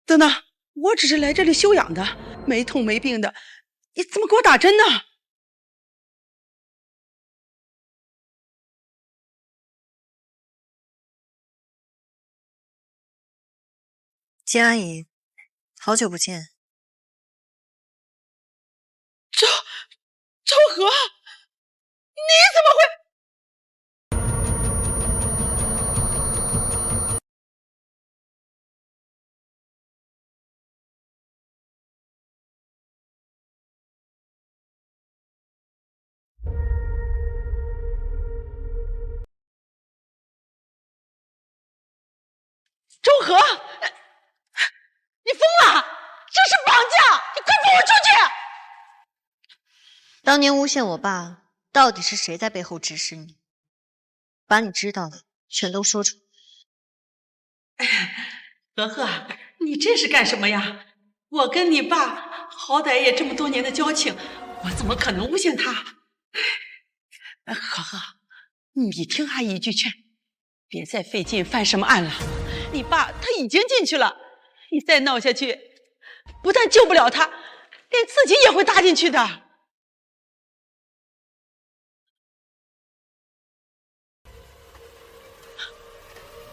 等等，我只是来这里休养的，没痛没病的，你怎么给我打针呢？金阿姨，好久不见。周和，你怎么会？周和，你疯了！这是绑架！你快放我出去！当年诬陷我爸，到底是谁在背后指使你？把你知道的全都说出来。和和，你这是干什么呀？我跟你爸好歹也这么多年的交情，我怎么可能诬陷他？和和，你听阿姨一句劝，别再费劲犯什么案了。你爸他已经进去了，你再闹下去，不但救不了他，连自己也会搭进去的。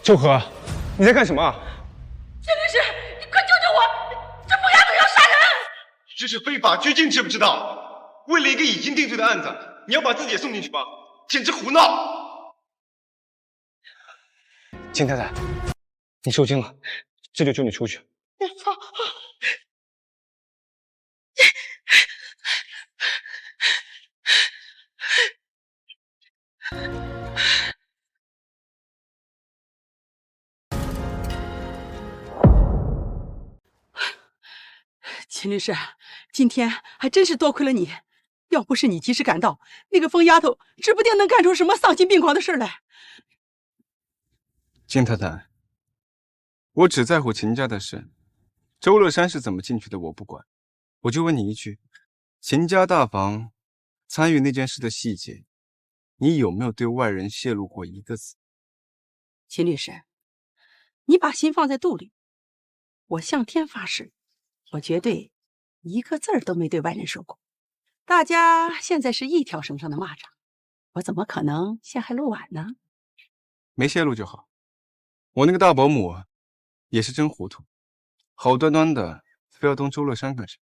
周和，你在干什么？秦律师，你快救救我！这疯丫头要杀人！这是非法拘禁，知不知道？为了一个已经定罪的案子，你要把自己也送进去吗？简直胡闹！秦太太，你受惊了，这就救你出去。秦律师，今天还真是多亏了你，要不是你及时赶到，那个疯丫头指不定能干出什么丧心病狂的事来。金太太，我只在乎秦家的事，周乐山是怎么进去的我不管，我就问你一句，秦家大房参与那件事的细节，你有没有对外人泄露过一个字？秦律师，你把心放在肚里，我向天发誓，我绝对一个字儿都没对外人说过。大家现在是一条绳上的蚂蚱，我怎么可能陷害陆婉呢？没泄露就好。我那个大保姆也是真糊涂，好端端的非要动周乐山干什么？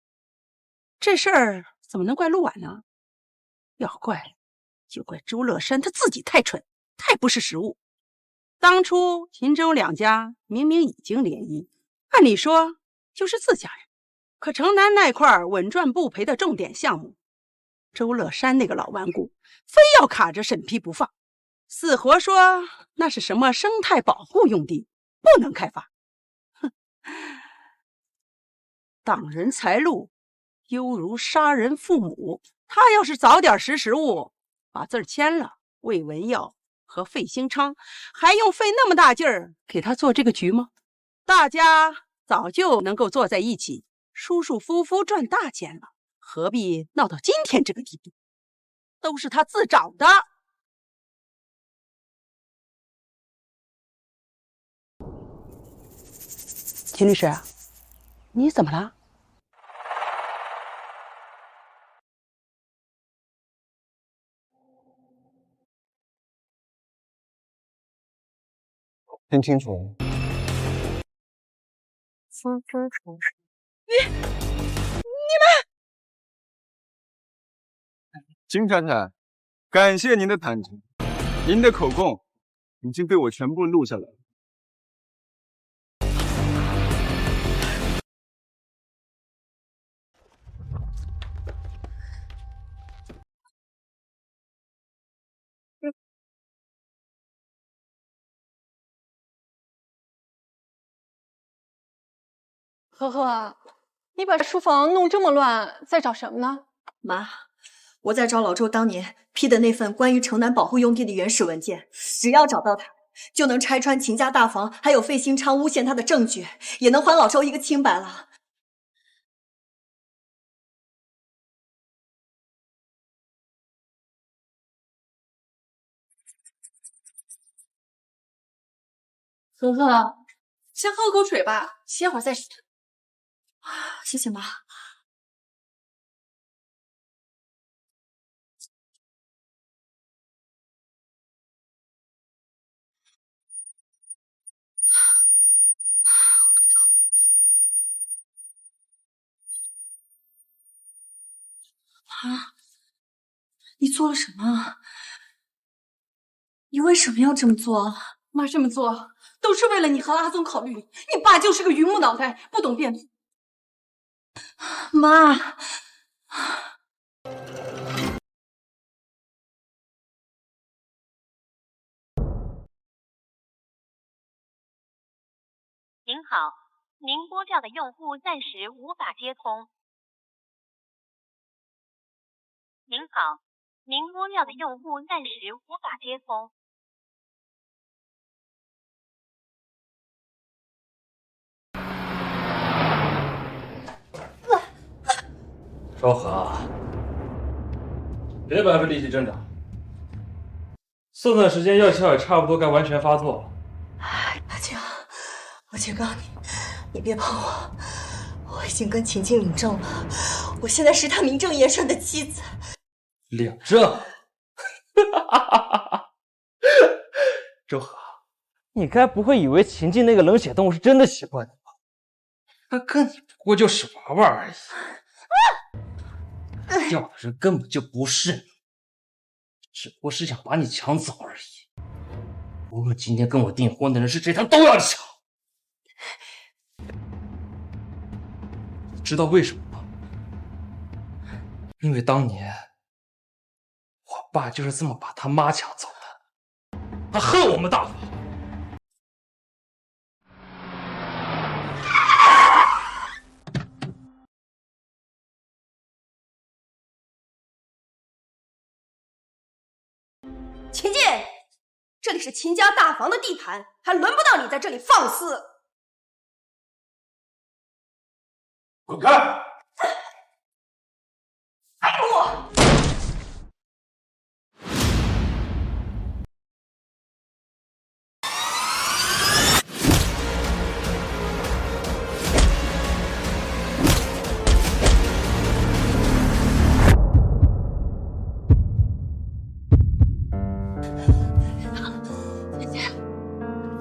这事儿怎么能怪陆婉呢？要怪就怪周乐山他自己太蠢，太不识时务。当初秦周两家明明已经联姻，按理说就是自家人，可城南那块稳赚不赔的重点项目，周乐山那个老顽固非要卡着审批不放，死活说那是什么生态保护用地，不能开发。哼，挡人财路犹如杀人父母，他要是早点识时务，把字签了，魏文耀和费兴昌还用费那么大劲儿给他做这个局吗？大家早就能够坐在一起舒舒服服赚大钱了，何必闹到今天这个地步？都是他自找的。秦律师，你怎么了？听清楚，你们，金太太，感谢您的坦诚，您的口供已经被我全部录下来了。呵呵，你把书房弄这么乱，在找什么呢？妈，我在找老周当年批的那份关于城南保护用地的原始文件，只要找到它，就能拆穿秦家大房还有费兴昌诬陷他的证据，也能还老周一个清白了。呵呵，先喝口水吧，歇会儿再吃。谢谢妈。妈，你做了什么？你为什么要这么做？妈这么做都是为了你和阿宗考虑，你爸就是个榆木脑袋，不懂变通。妈，您好，您拨叫的用户暂时无法接通。您好，您拨叫的用户暂时无法接通。昭和，别白费力气挣扎，这段时间药效也差不多该完全发作了。大江，我警告你，你别碰我，我已经跟秦静领证了，我现在是他名正言顺的妻子。领证？周和，你该不会以为秦静那个冷血动物是真的喜欢你吧？他跟你不过就是玩玩而已，要的人根本就不是你，只不过是想把你抢走而已。无论今天跟我订婚的人是谁，他都要抢。知道为什么吗？因为当年我爸就是这么把他妈抢走的，他恨我们大房。秦晋，这里是秦家大房的地盘，还轮不到你在这里放肆。滚开！我。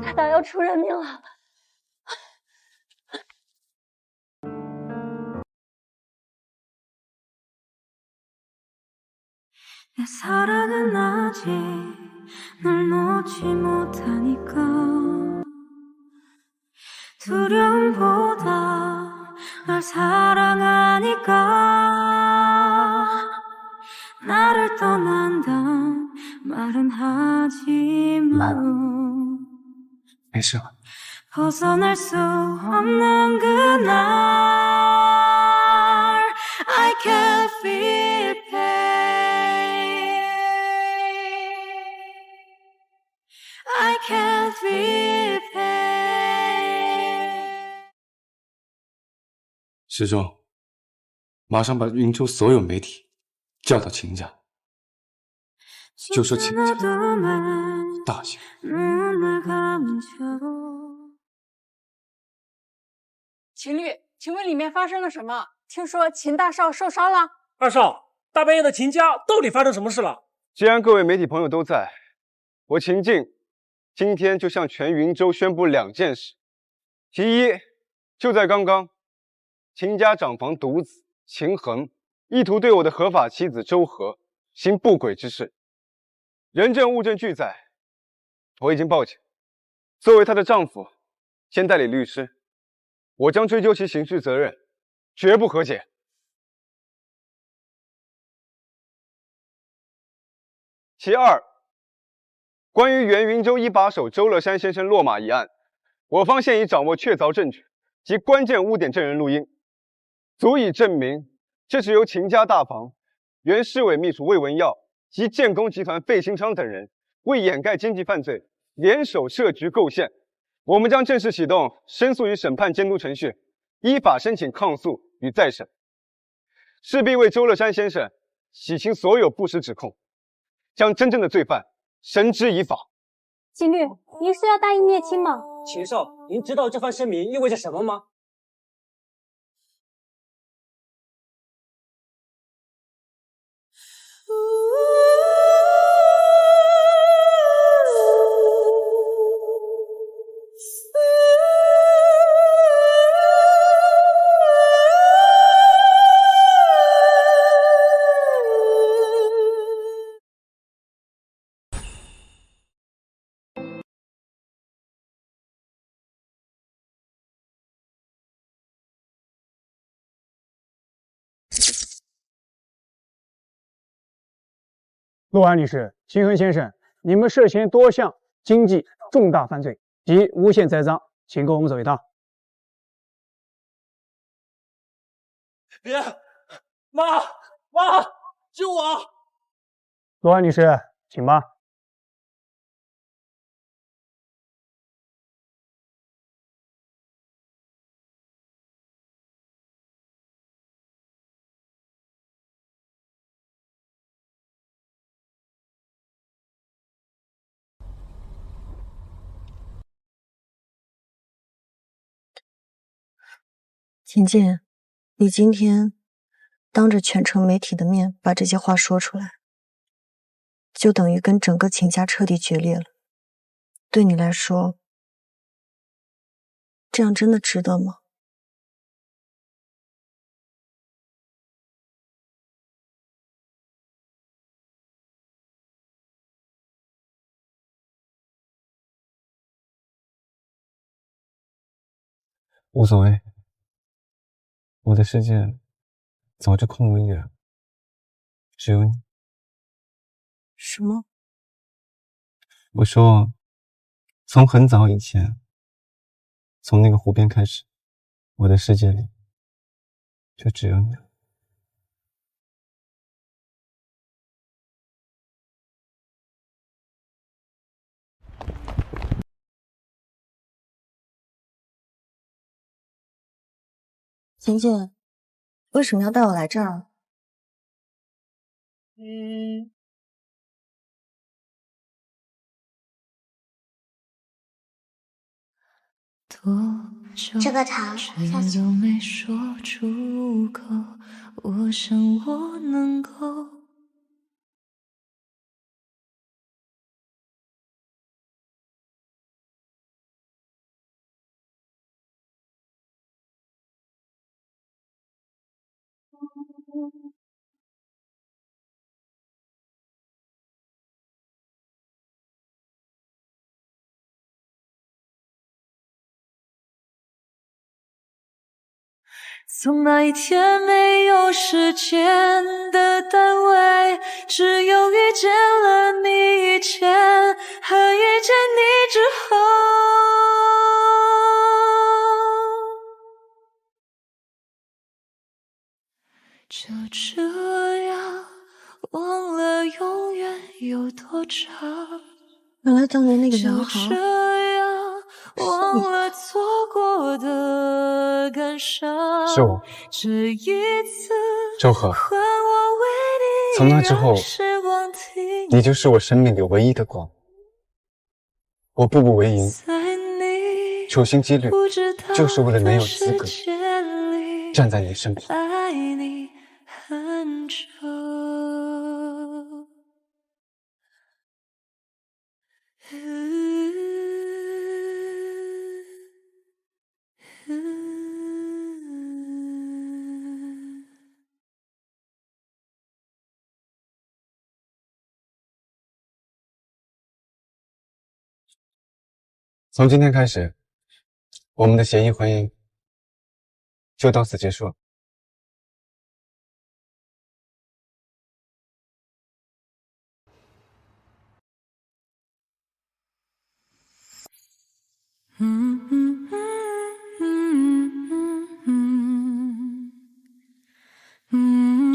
大大要出人命了！ 내 사랑은 아직 널 놓지 못하니까 두려움보다 널 사랑하니까 나를 떠난단 말은 하지만 没事。 벗어날 수 없는 그날 I can feel pain I can feel pain 时钟，马上把云州所有媒体叫到秦家，就说秦家大幸。 秦律，请问里面发生了什么？听说秦大少受伤了。二少，大半夜的秦家到底发生什么事了？既然各位媒体朋友都在，我秦晋今天就向全云州宣布2件事。其一，就在刚刚，秦家长房独子秦衡意图对我的合法妻子周和行不轨之事，人证物证俱在，我已经报警。作为她的丈夫，兼代理律师，我将追究其刑事责任，绝不和解。其二，关于原云州一把手周乐山先生落马一案，我方现已掌握确凿证据及关键污点证人录音，足以证明这是由秦家大房原市委秘书魏文耀及建工集团费兴昌等人为掩盖经济犯罪，联手设局构陷。我们将正式启动申诉与审判监督程序，依法申请抗诉与再审，势必为周乐山先生洗清所有不实指控，将真正的罪犯绳之以法。秦律，您是要大义灭亲吗？秦少，您知道这番声明意味着什么吗？陆安律师、秦衡先生，你们涉嫌多项经济重大犯罪及诬陷栽赃，请跟我们走一趟。别，妈，救我！陆安律师，请吧。秦晋，你今天当着全城媒体的面把这些话说出来，就等于跟整个秦家彻底决裂了。对你来说，这样真的值得吗？无所谓，我的世界早就空无一人，只有你。什么？我说，从很早以前，从那个湖边开始，我的世界里就只有你了。秦晋，为什么要带我来这儿？这个糖下去。都没说出口，我想我能够。从那一天没有时间的单位，只有遇见了你以前和遇见你之后，就这样忘了永远有多长。原来当年那个男孩就这样忘了错过的感伤。是我，这一次周河。换我为你从那之后，让时光停你就是我生命里唯一的光。我步步为营，处心积虑，就是为了能有资格站在你身边。爱你很久。从今天开始，我们的协议婚姻就到此结束了。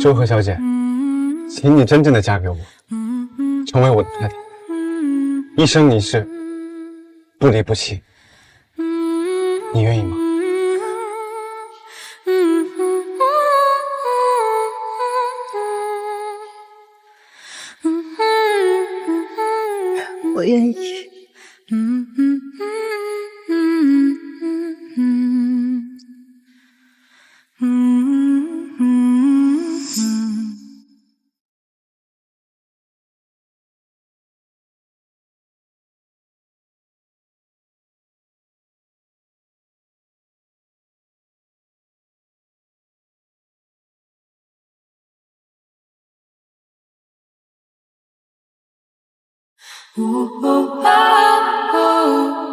周河小姐，请你真正的嫁给我，成为我的太太，一生一世，不离不弃，你愿意吗？我愿意。哦哦哦哦